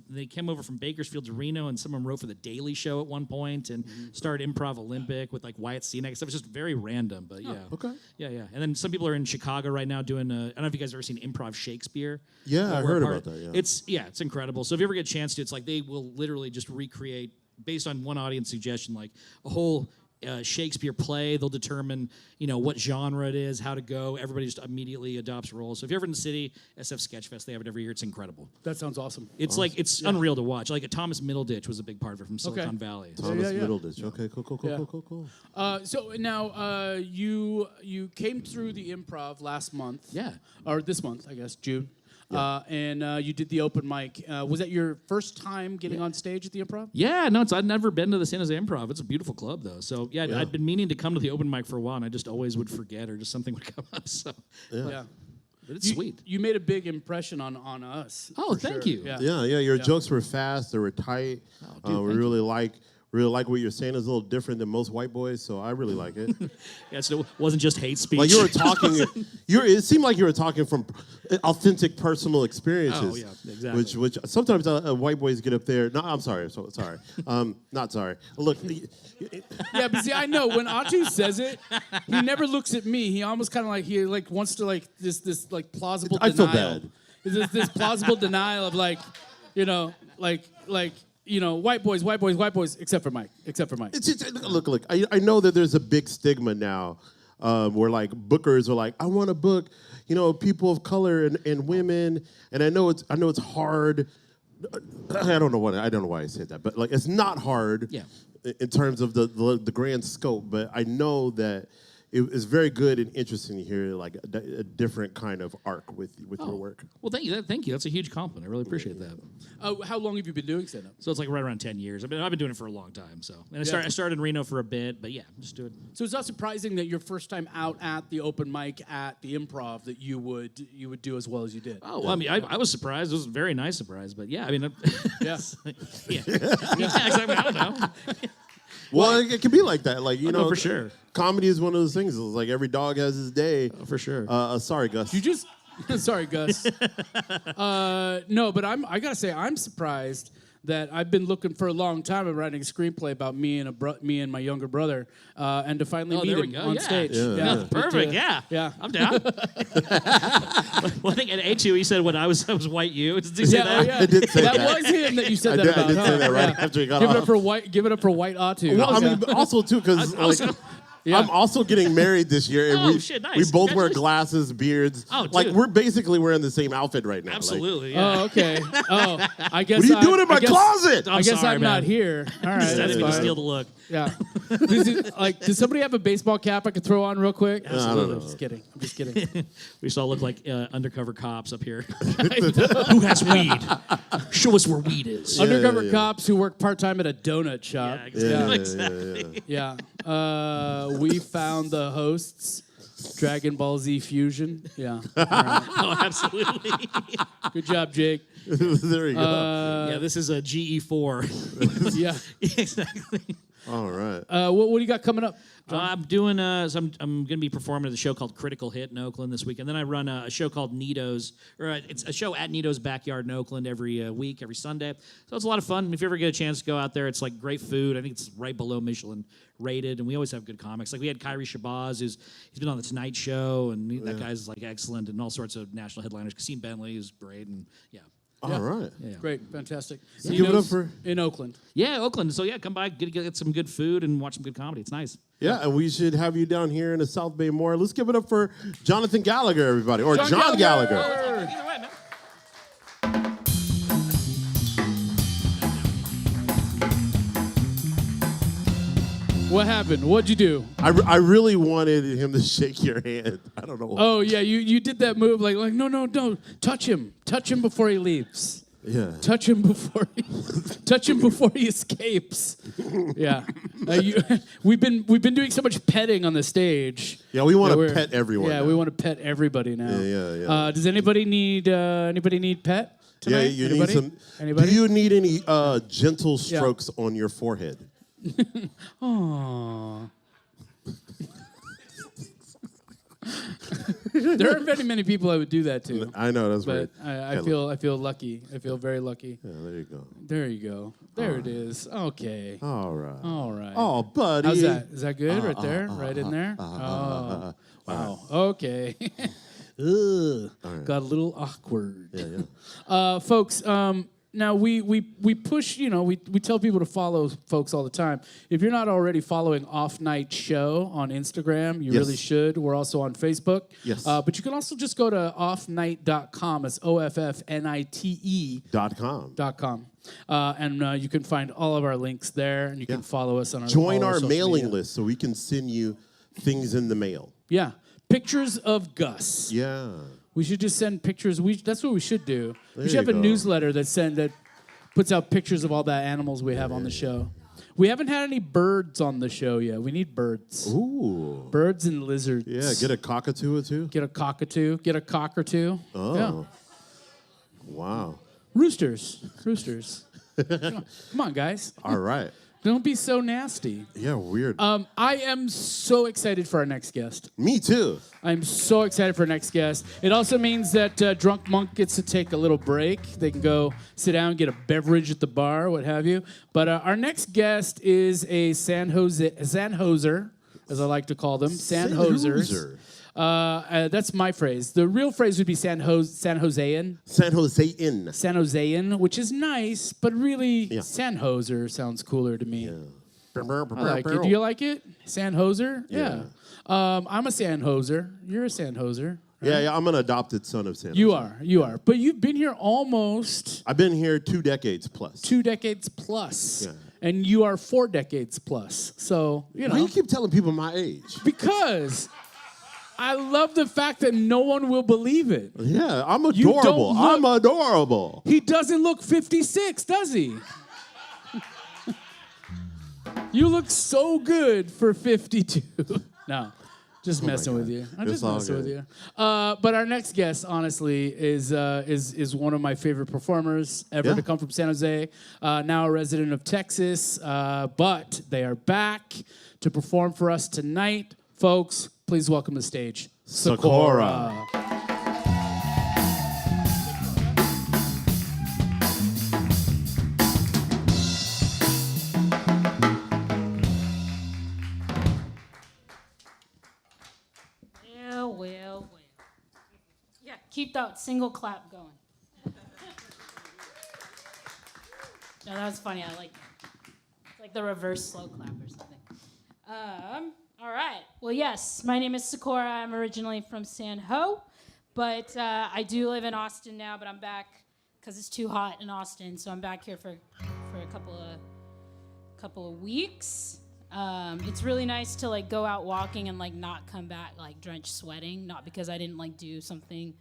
they came over from Bakersfield to Reno, and some of them wrote for the Daily Show at one point and started Improv Olympic with like Wyatt Cenac. Stuff. It was just very random, but yeah. Okay. Yeah. And then some people are in Chicago right now doing. I don't know if you guys have ever seen Improv Shakespeare. Yeah, I we're heard a part- about that. Yeah. It's incredible. So if you ever get a chance to, it's like they will literally just recreate based on one audience suggestion, like a whole. Shakespeare play. They'll determine, what genre it is, how to go. Everybody just immediately adopts roles. So if you're ever in the city, SF Sketchfest, they have it every year. It's incredible. That sounds awesome. It's like it's unreal to watch. Like Thomas Middleditch was a big part of it from Silicon Valley. Thomas yeah. Middleditch. Okay, cool. So now you came through the Improv last month. Yeah. Or this month, I guess, June. And you did the open mic. Was that your first time getting on stage at the Improv? Yeah, no, I'd never been to the San Jose Improv. It's a beautiful club, though. So, I'd been meaning to come to the open mic for a while, and I just always would forget or just something would come up. So, Yeah. but it's sweet. You made a big impression on us. Oh, for thank sure. you. Yeah. Your jokes were fast. They were tight. dude, We really like what you're saying. Is a little different than most white boys, so I really like it. Yeah, so it wasn't just hate speech. Like you were talking, it seemed like you were talking from authentic personal experiences. Oh, yeah, exactly. Which sometimes white boys get up there. No, I'm sorry. Not sorry. Look. Yeah, but see, I know when Atu says it, he never looks at me. He almost kind of like he like wants to like this plausible I denial. feel bad. This plausible denial of white boys, except for Mike. It's just, look. I know that there's a big stigma now, where like bookers are like, I want to book, people of color and women, and I know it's hard. I don't know why I said that, but like it's not hard. Yeah. In terms of the grand scope, but I know that it is very good and interesting to hear like a different kind of arc with your work. Well, thank you. Thank you. That's a huge compliment. I really appreciate that. How long have you been doing stand-up? So it's like right around 10 years. I've been doing it for a long time. So and I started in Reno for a bit, but yeah, just do it. So it's not surprising that your first time out at the open mic at the Improv that you would do as well as you did. Oh, well, I mean, I was surprised. It was a very nice surprise, but yeah, I mean, Yeah. yeah, exactly. I don't know. Well, it can be like that. Like, for sure. Comedy is one of those things. It's like every dog has his day. For sure. Sorry, Gus. You just sorry, Gus. No, but I gotta say I'm surprised that I've been looking for a long time of writing a screenplay about me and my younger brother, and to finally meet there we him go. on Yeah. stage. Yeah. Perfect. Yeah. Yeah. I'm down. Well, I think at A2 he said when I was white you. Did he say that? Oh, yeah. I did say that that. was him that you said I that did, about. I did say that right Yeah. after he got Give it off. up for white. Give it up for white Atu. Well, I mean, but also too, because I'm also getting married this year, and Oh, we shit, nice. we both wear Congratulations. glasses, beards. Oh, like dude. we're basically wearing the same outfit right now. Like, Absolutely. Yeah. Oh, okay. Oh, I guess. what are you doing in my closet? I guess sorry, I'm man. not here. All right, I didn't that's mean to fine. steal the look. Yeah. Does somebody have a baseball cap I could throw on real quick? Absolutely. I'm just kidding. We all look like undercover cops up here. Who has weed? Show us where weed is. Undercover cops who work part-time at a donut shop. Yeah, exactly. Yeah. We found the hosts. Dragon Ball Z Fusion. Yeah. All right. Oh, absolutely. Good job, Jake. There you go. Yeah, this is a GE4. Yeah. Exactly. All right. What do you got coming up? I'm doing. So I'm going to be performing at a show called Critical Hit in Oakland this week, and then I run a show called Nito's, or it's a show at Nito's Backyard in Oakland every week, every Sunday. So it's a lot of fun. If you ever get a chance to go out there, it's like great food. I think it's right below Michelin rated, and we always have good comics. Like we had Kyrie Shabazz, he's been on the Tonight Show, and that guy's like excellent, and all sorts of national headliners. Kasim Bentley is great, and yeah. All right. Yeah. Great, fantastic. Give it up for in Oakland. Yeah, Oakland. So yeah, come by, get some good food and watch some good comedy. It's nice. Yeah, and we should have you down here in the South Bay more. Let's give it up for Jonathan Gallagher, everybody, or John Gallagher. Either way, man. What happened? What'd you do? I really wanted him to shake your hand. I don't know. Oh yeah, you did that move like no, touch him before he leaves. Yeah. Touch him before he escapes. Yeah, we've been doing so much petting on the stage. Yeah, we want to pet everyone. Yeah, now. we want to pet everybody now. Yeah. Does anybody need pet tonight? Yeah, you anybody? need some. Anybody? Do you need any gentle strokes on your forehead? Aww. There aren't many people I would do that to. I know that's but right. I feel lucky. I feel very lucky. Yeah, there you go. There you go. There it is. Okay. All right. All right. Oh, buddy. How's that? Is that good right there? Right in there? Oh. Wow. Okay. Ugh. Right. Got a little awkward. Yeah. Folks, now we push, we tell people to follow folks all the time. If you're not already following Off Night Show on Instagram, you really should. We're also on Facebook. Yes. But you can also just go to offnite.com. It's OFFNITE.com. .com. And you can find all of our links there, and you can follow us on our Join our social mailing media. list so we can send you things in the mail. Yeah. Pictures of Gus. Yeah. We should just send pictures. That's what we should do. There We should have you a go. newsletter that puts out pictures of all the animals we have on the show. We haven't had any birds on the show yet. We need birds. Ooh. Birds and lizards. Yeah, get a cockatoo or two. Get a cockatoo. Get a cock or two. Oh. Yeah. Wow. Roosters. Come on, guys. All right. Don't be so nasty. Yeah, weird. I am so excited for our next guest. Me too. I'm so excited for our next guest. It also means that Drunk Monk gets to take a little break. They can go sit down, get a beverage at the bar, what have you. But our next guest is a San Joser, as I like to call them, San Josers. That's my phrase. The real phrase would be San Josean. San Josean. San Josean, which is nice, but really San Joser sounds cooler to me. I like it. Do you like it? San Joser? Yeah. I'm a San Joser. You're a San Joser. Right? Yeah, I'm an adopted son of San Jose. You are. But you've been here almost I've been here 2 decades plus. 2 decades plus. Yeah. And you are 4 decades plus. So, Why do you keep telling people my age? Because I love the fact that no one will believe it. Yeah, I'm You don't adorable. look- I'm adorable. He doesn't look 56, does he? You look so good for 52. No, just messing with you. I'm It's just all messing with good. you. But our next guest, honestly, is one of my favorite performers ever to come from San Jose. Now a resident of Texas, but they are back to perform for us tonight, folks. Please welcome to the stage, Socorra. Well. Yeah, keep that single clap going. No, that was funny. I like that. It's like the reverse slow clap or something. All right. Well, yes, my name is Socorra. I'm originally from San Ho, but I do live in Austin now, but I'm back because it's too hot in Austin, so I'm back here for a couple of weeks. It's really nice to like go out walking and like not come back like drenched sweating, not because I didn't like do something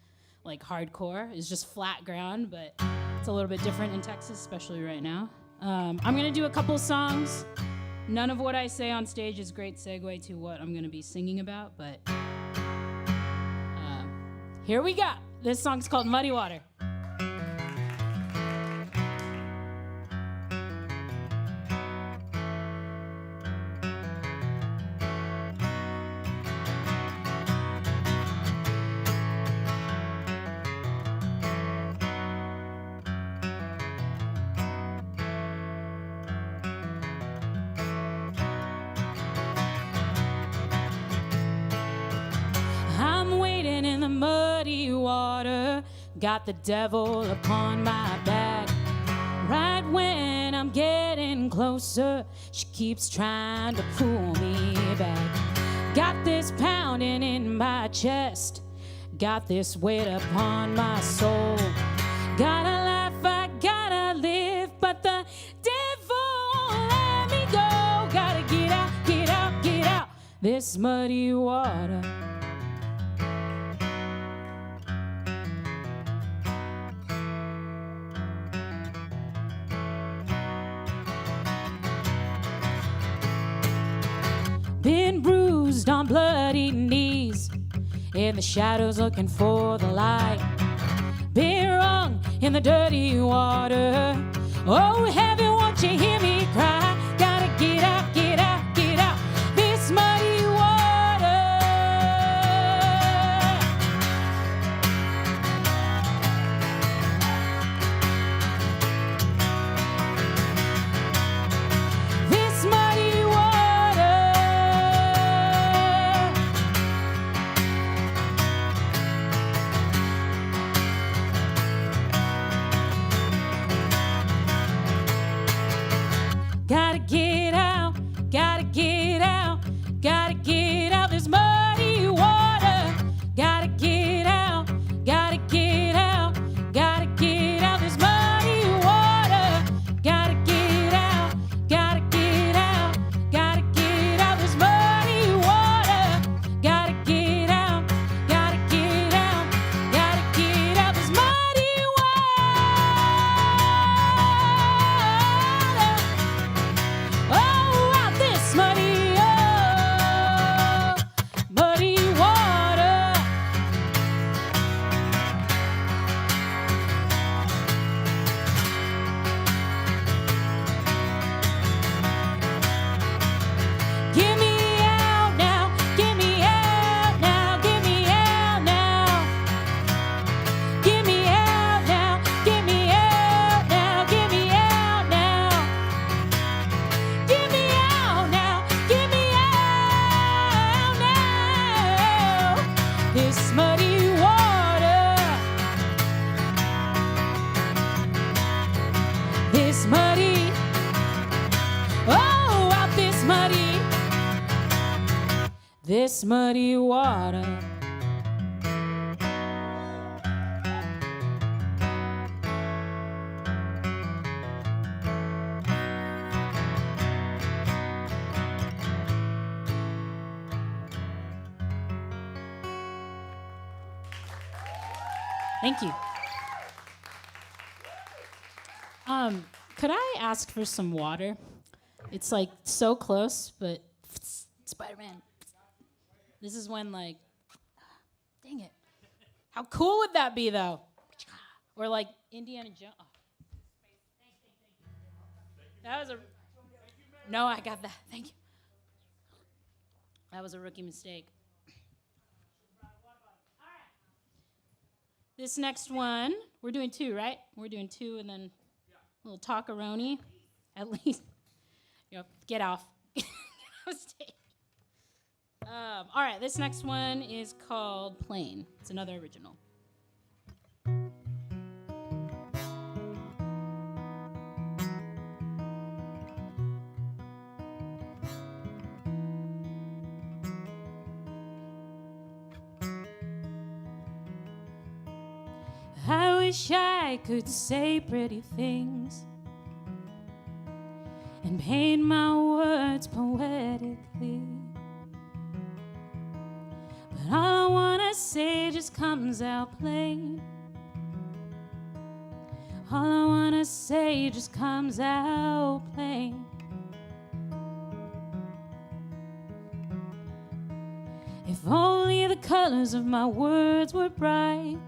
like hardcore. It's just flat ground, but it's a little bit different in Texas, especially right now. I'm gonna do a couple of songs. None of what I say on stage is great segue to what I'm gonna be singing about, but here we go. This song's called Muddy Water. I'm wading in the muddy water, got the devil upon my back. Right when I'm getting come closer. She keeps trying to pull me back. Got this pounding in my chest. Got this weight upon my soul. Gotta laugh, I gotta live, but the devil won't let me go. Gotta get out, get out, get out this muddy water. Been bruised on bloody knees, in the shadows looking for the light. Been wrung in the dirty water. Oh, heaven, won't you hear me cry? Gotta get out, get out, get out this muddy water. This muddy water. Gotta get out, gotta get out, gotta get out this muddy water. Gotta get out, gotta get out, gotta get out this muddy water. Gotta get out, gotta get out, gotta get out this muddy water. Gotta get out, gotta get out, gotta get out this muddy water. Oh, out this muddy, muddy water. Get me out now, get me out now, get me out now. Get me out now, get me out now, get me out now. Get me out now, get me out now. This muddy water. This muddy. Oh, out this muddy. This muddy water. Thank you. Could I ask for some water? It's like so close, but Spider-Man. This is when like, dang it. How cool would that be though? Or like Indiana Jones. Oh. That was a. No, I got that. Thank you. That was a rookie mistake. This next one, we're doing two, right? We're doing two and then a little talkaroni, at least. Get off. Get off stage. All right, this next one is called Plane. It's another original. I wish I could say pretty things and paint my words poetically, but all I wanna say just comes out plain. All I wanna say just comes out plain. If only the colors of my words were bright,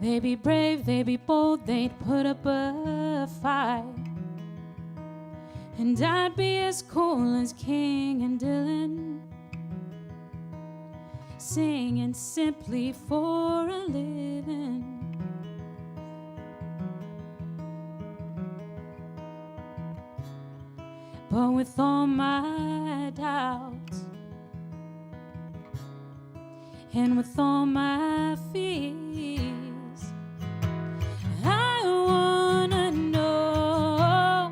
they'd be brave, they'd be bold, they'd put up a fight. And I'd be as cool as King and Dylan, singing simply for a living. But with all my doubts and with all my fears, I wanna know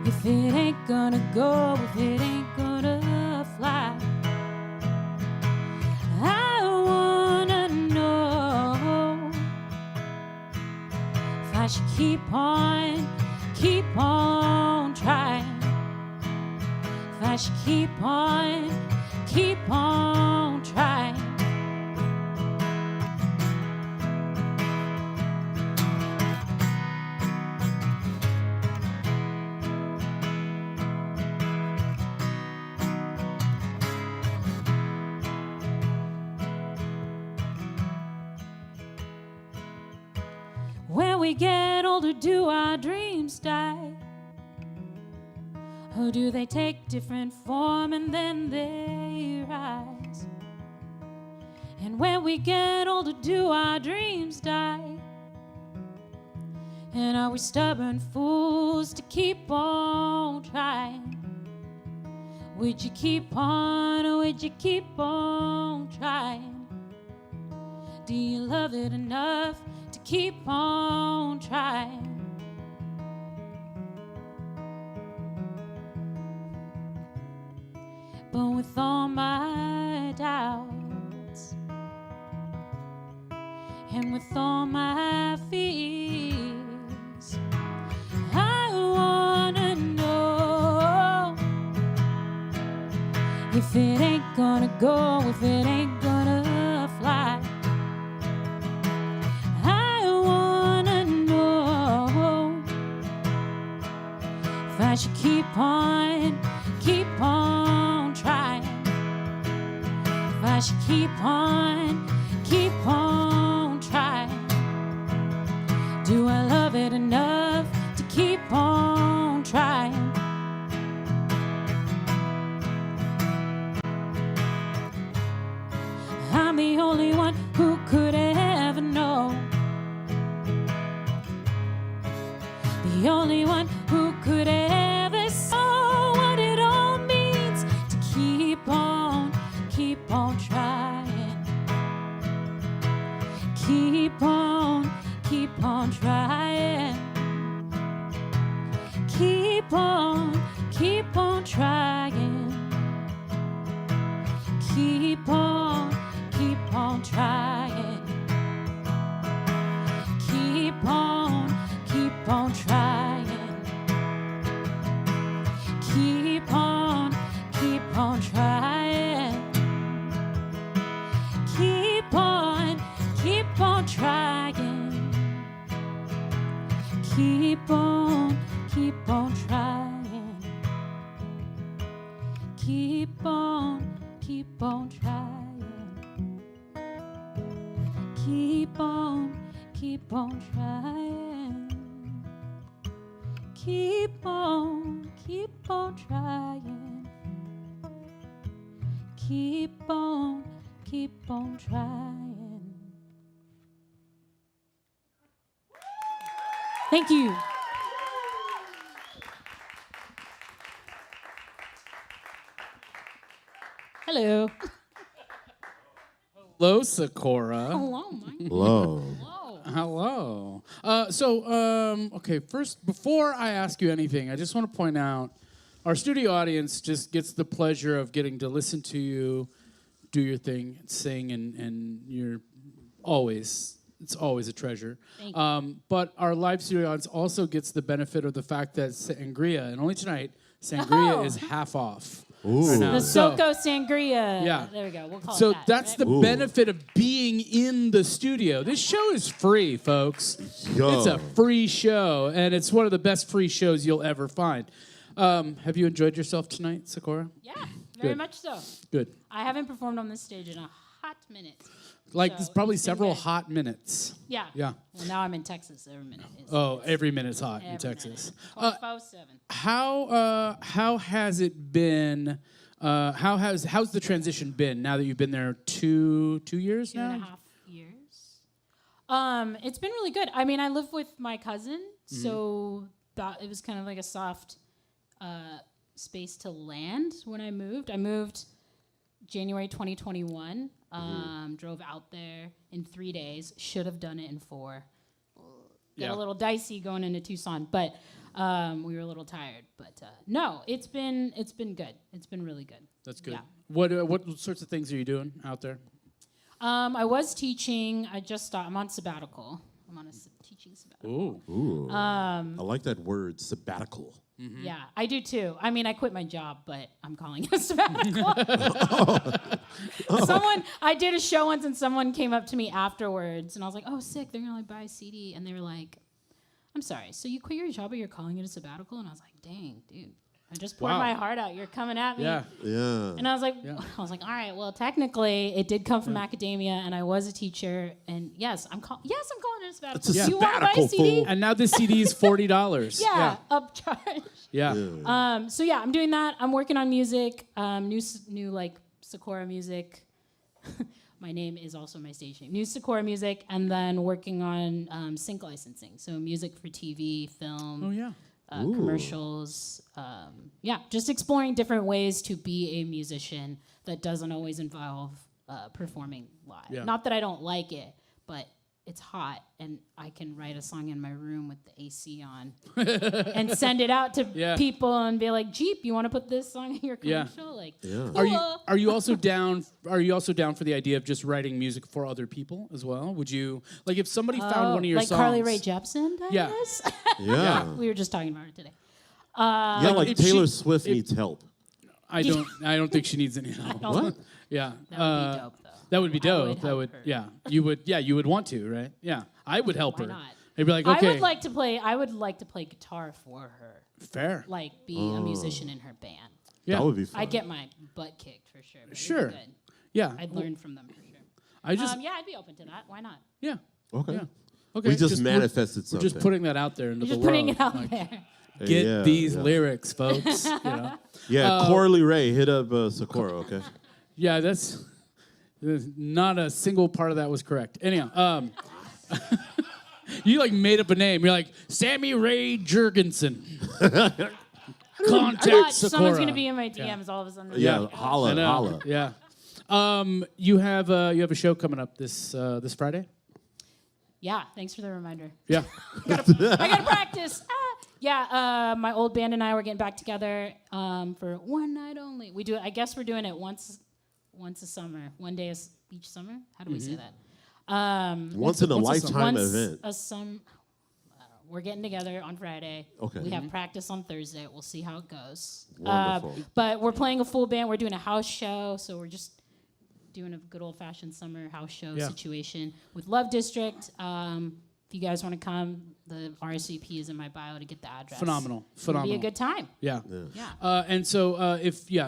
if it ain't gonna go, if it ain't gonna fly. I wanna know if I should keep on trying. If I should keep on trying. When we get older, do our dreams die? Or do they take different form and then they rise? And when we get older, do our dreams die? And are we stubborn fools to keep on trying? Would you keep on, or would you keep on trying? Do you love it enough to keep on trying? But with all my doubts and with all my fears, I wanna know if it ain't gonna go, if it ain't gonna fly. I wanna know if I should keep on trying. If I should keep on trying. Do I love it enough to keep on trying? I'm the only one who could ever know. The only one who could ever know what it all means to keep on trying. Keep on trying. Keep on trying. Keep on trying. Keep on trying. Keep on trying. Keep on trying. Keep on trying. Keep on trying. Keep on trying. Keep on trying. Keep on trying. Thank you. Hello. Hello, Socorra. Hello, Mike. Hello. Hello. Okay, first, before I ask you anything, I just want to point out our studio audience just gets the pleasure of getting to listen to you do your thing, sing, and it's always a treasure. Thank you. But our live studio audience also gets the benefit of the fact that sangria, and only tonight, sangria is half off. Ooh. Right now. The So- Soco Sangria. Yeah. There we go. We'll call So it that. that's right? the benefit of being in the studio. This show is free, folks. Yo. It's a free show, and it's one of the best free shows you'll ever find. Have you enjoyed yourself tonight, Socorra? Yeah, very Good. much so. Good. I haven't performed on this stage in a hot minute. Like, So there's probably it's been several good. hot minutes. Yeah. Yeah. Well, now I'm in Texas. Every minute. Every minute's hot in every Texas. minute. 24/7. How has it been? How's the transition been now that you've been there two years now? 2.5 years. It's been really good. I mean, I live with my cousin, so that it was kind of like a soft space to land when I moved. I moved January 2021. Drove out there in 3 days. Should have done it in 4. get Yeah. a little dicey going into Tucson, but we were a little tired. But no, it's been good. It's been really good. That's good. Yeah. What sorts of things are you doing out there? I was teaching. I just stopped. I'm on sabbatical. I'm on a teaching sabbatical. Ooh. I like that word, sabbatical. Yeah, I do too. I mean, I quit my job, but I'm calling it a sabbatical. I did a show once, and someone came up to me afterwards, and I was like, "Oh, sick! They're gonna like buy a CD," and they were like, "I'm sorry, so you quit your job, but you're calling it a sabbatical?" And I was like, "Dang, dude, I just poured my heart out. You're coming at me." Yeah. Yeah. And I was like, all right, well, technically, it did come from academia, and I was a teacher, and yes, I'm calling it a sabbatical. It's a You want to buy a sabbatical, CD? fool. And now this CD is $40. Yeah, upcharge. Yeah. So yeah, I'm doing that. I'm working on music, new like Socorra music. My name is also my stage name. New Socorra music, and then working on sync licensing, so music for TV, film. Oh yeah. Commercials. Just exploring different ways to be a musician that doesn't always involve performing live. Yeah. Not that I don't like it, but it's hot, and I can write a song in my room with the AC on and send it out to people and be like, "Jeep, you want to put this song in your commercial?" Like, Are you also down? Are you also down for the idea of just writing music for other people as well? Would you like if somebody found one of your like songs? Carly Rae Jepsen does? Yeah. Yeah. We were just talking about it today. Like if Taylor she- Swift needs help. I don't think she needs any help. What? Yeah. That would be dope, though. That would be dope. would That help would. her. Yeah. You would. Yeah. You would want to, right? Yeah. I would help Why her. not? They'd be like, okay. I would like to play guitar for her. fair. Like be a musician in her band. Yeah. That would be fun. I'd get my butt kicked for sure. But Sure. It'd be good. Yeah. I'd learn from them for sure. I just. I'd be open to that. Why not? Yeah. Okay. Yeah. Okay. We just manifested We're something. just putting that out there into You're the just putting world. it out Like, there. Get these lyrics, folks. You know? Yeah, Corley Ray, hit up Socorra, okay? Yeah, that's not a single part of that was correct. Anyhow, you like made up a name. You're like Sammy Ray Jurgensen. Contact Socorra. Someone's gonna be in my DMs all of a sudden. Yeah, I holla, know. holla. Yeah. You have a show coming up this Friday. Yeah, thanks for the reminder. Yeah. I gotta practice. My old band and I were getting back together for one night only. We do it. I guess we're doing it once a summer, one day each summer. How do we say that? Once in a lifetime event. We're getting together on Friday. Okay. We have practice on Thursday. We'll see how it goes. Wonderful. But we're playing a full band. We're doing a house show, so we're just doing a good old-fashioned summer house show situation with Love District. If you guys want to come, the RSVP is in my bio to get the address. Phenomenal. It'll be a good time. Yeah. Yeah. And so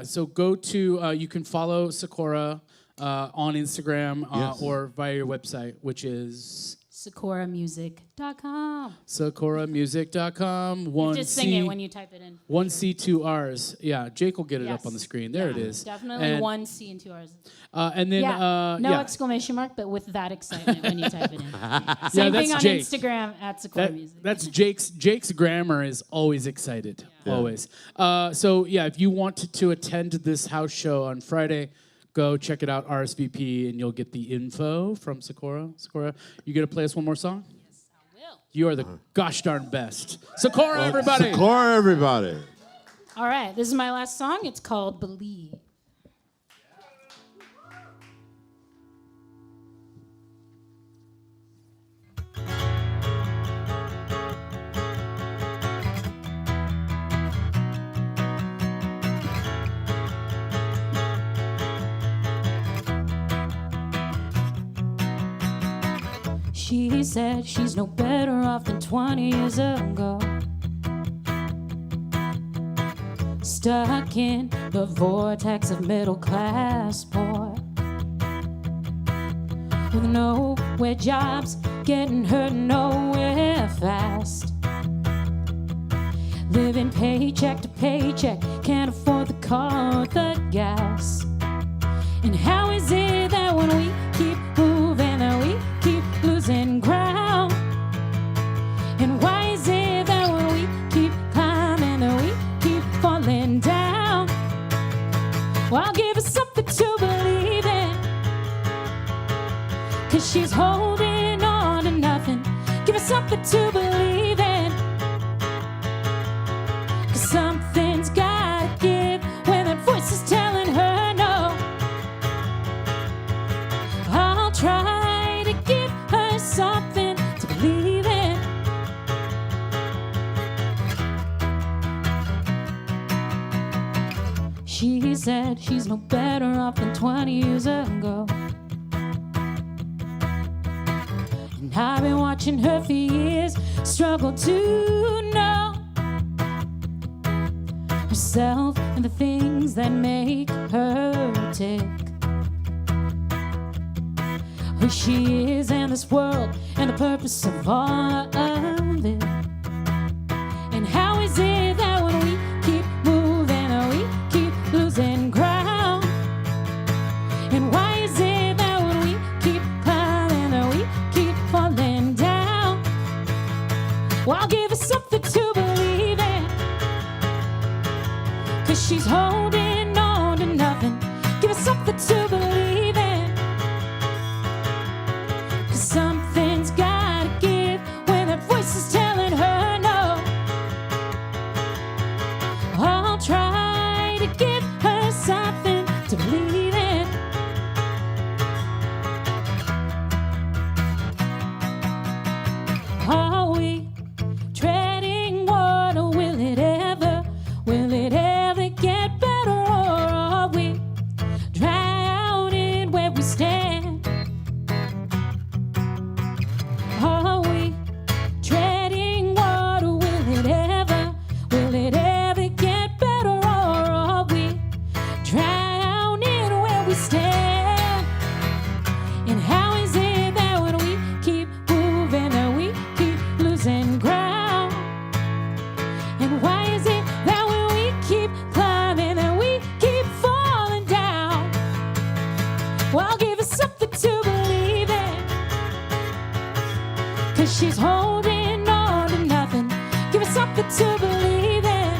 so go to you can follow Socorra on Instagram or via your website, which is SocorraMusic.com. SocorraMusic.com. Just sing it when you type it in. 1 C, 2 R's. Yeah, Jake will get it up Yes. on the screen. There it is. Definitely And, 1 C and 2 R's. And then No exclamation mark, but with that excitement when you type it in. Same that's thing on Jake. Instagram at Socorra Music. That's Jake's grammar is always excited. Always. If you want to attend this house show on Friday, go check it out, RSVP, and you'll get the info from Socorra. Socorra, you gonna play us one more song? Yes, I will. You are the gosh darn best. Socorra, everybody. Socorra, everybody. All right, this is my last song. It's called Believe. She said she's no better off than 20 years ago. Stuck in the vortex of middle class poor, with nowhere jobs, getting her nowhere fast. Living paycheck to paycheck, can't afford the car or the gas. And how is it that when we keep moving that we keep losing ground? And why is it that when we keep climbing that we keep falling down? Well, I'll give her something to believe in, 'cause she's holding on to nothing. Give her something to believe She said she's no better off than 20 years ago. And I've been watching her for years struggle to know herself and the things that make her tick. Who she is in this world and the purpose of all of it. And how is it that when we keep moving, we keep losing ground? And why is it that when we keep climbing, we keep falling down? Well, give us something to believe in, 'cause she's holding on to nothing. Give us something to believe in, 'cause something's gotta give when that voice is telling her no. I'll try to give her something to believe in. Are we treading water? Will it ever get better? Or are we drowning where we stand? Are we treading water? Will it ever get better? Or are we drowning where we stand? And how is it that when we keep moving, that we keep losing ground? And why is it that when we keep climbing, that we keep falling down? Well, give us something to believe in, 'cause she's holding on to nothing. Give us something to believe in,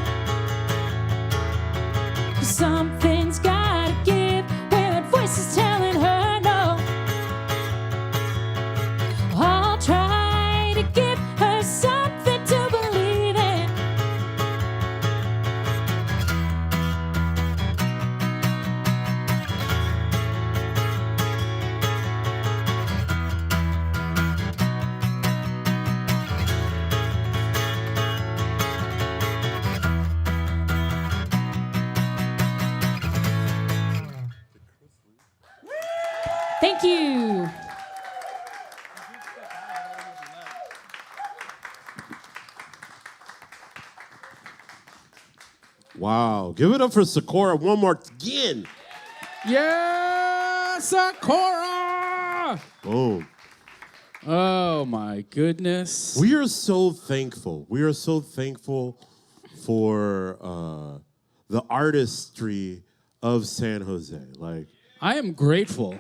'cause something's gotta give when that voice is telling her no. I'll try to give her something to believe in. Thank you. Wow. Give it up for Socorra one more again. Yeah, Socorra! Boom. Oh my goodness. We are so thankful. We are so thankful for the artistry of San Jose. Like, I am grateful.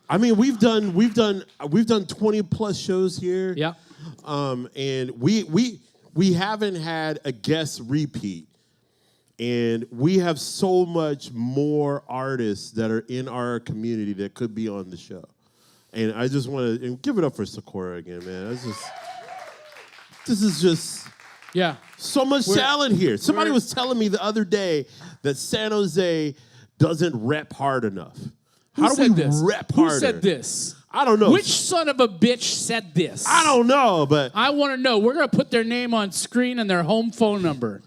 I mean, we've done 20 plus shows here. Yeah. And we haven't had a guest repeat. And we have so much more artists that are in our community that could be on the show. And I just want to give it up for Socorra again, man. This is just so much talent here. Somebody was telling me the other day that San Jose doesn't rep hard enough. How do we rep harder? Who said this? I don't know. Which son of a bitch said this? I don't know, but I want to know. We're going to put their name on screen and their home phone number.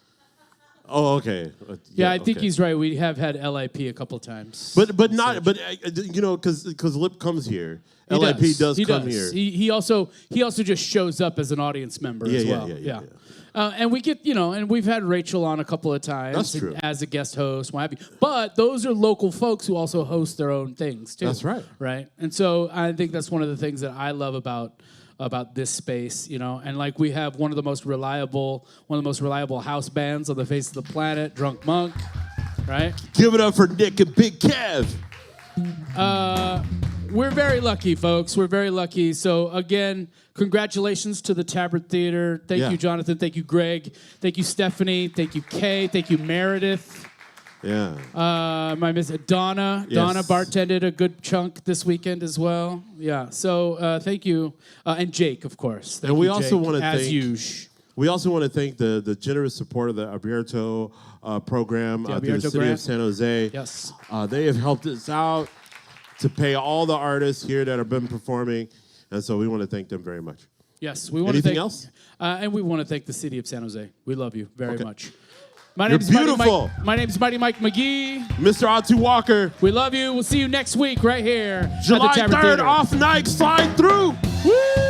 Oh, okay. Yeah, I think he's right. We have had LIP a couple times. But not. But you know, because Lip comes here. LIP does come here. He also just shows up as an audience member as well. Yeah. And we get, and we've had Rachel on a couple of times. That's true. As a guest host, what have you. But those are local folks who also host their own things too. That's right. Right. And so I think that's one of the things that I love about this space, and like we have one of the most reliable house bands on the face of the planet, Drunk Monk, right? Give it up for Nick and Big Kev. We're very lucky, folks. We're very lucky. So again, congratulations to the Tabard Theatre. Thank you, Jonathan. Thank you, Greg. Thank you, Stephanie. Thank you, Kay. Thank you, Meredith. Yeah. My Miss Donna. Yes. Donna bartended a good chunk this weekend as well. Yeah. So thank you, and Jake, of course. And we also want to as thank. usual. We also want to thank the generous support of the Abierto program through the city grant. of San Jose. Yes. They have helped us out to pay all the artists here that have been performing, and so we want to thank them very much. Yes. We want Anything to thank, else? And we want to thank the city of San Jose. We love you very much. My You're name's beautiful. My name's Mighty Mike Mcgee. Mr. Atu Walker. We love you. We'll see you next week right here July at the Tabard 3rd, Theatre. off night, slide through. Woo!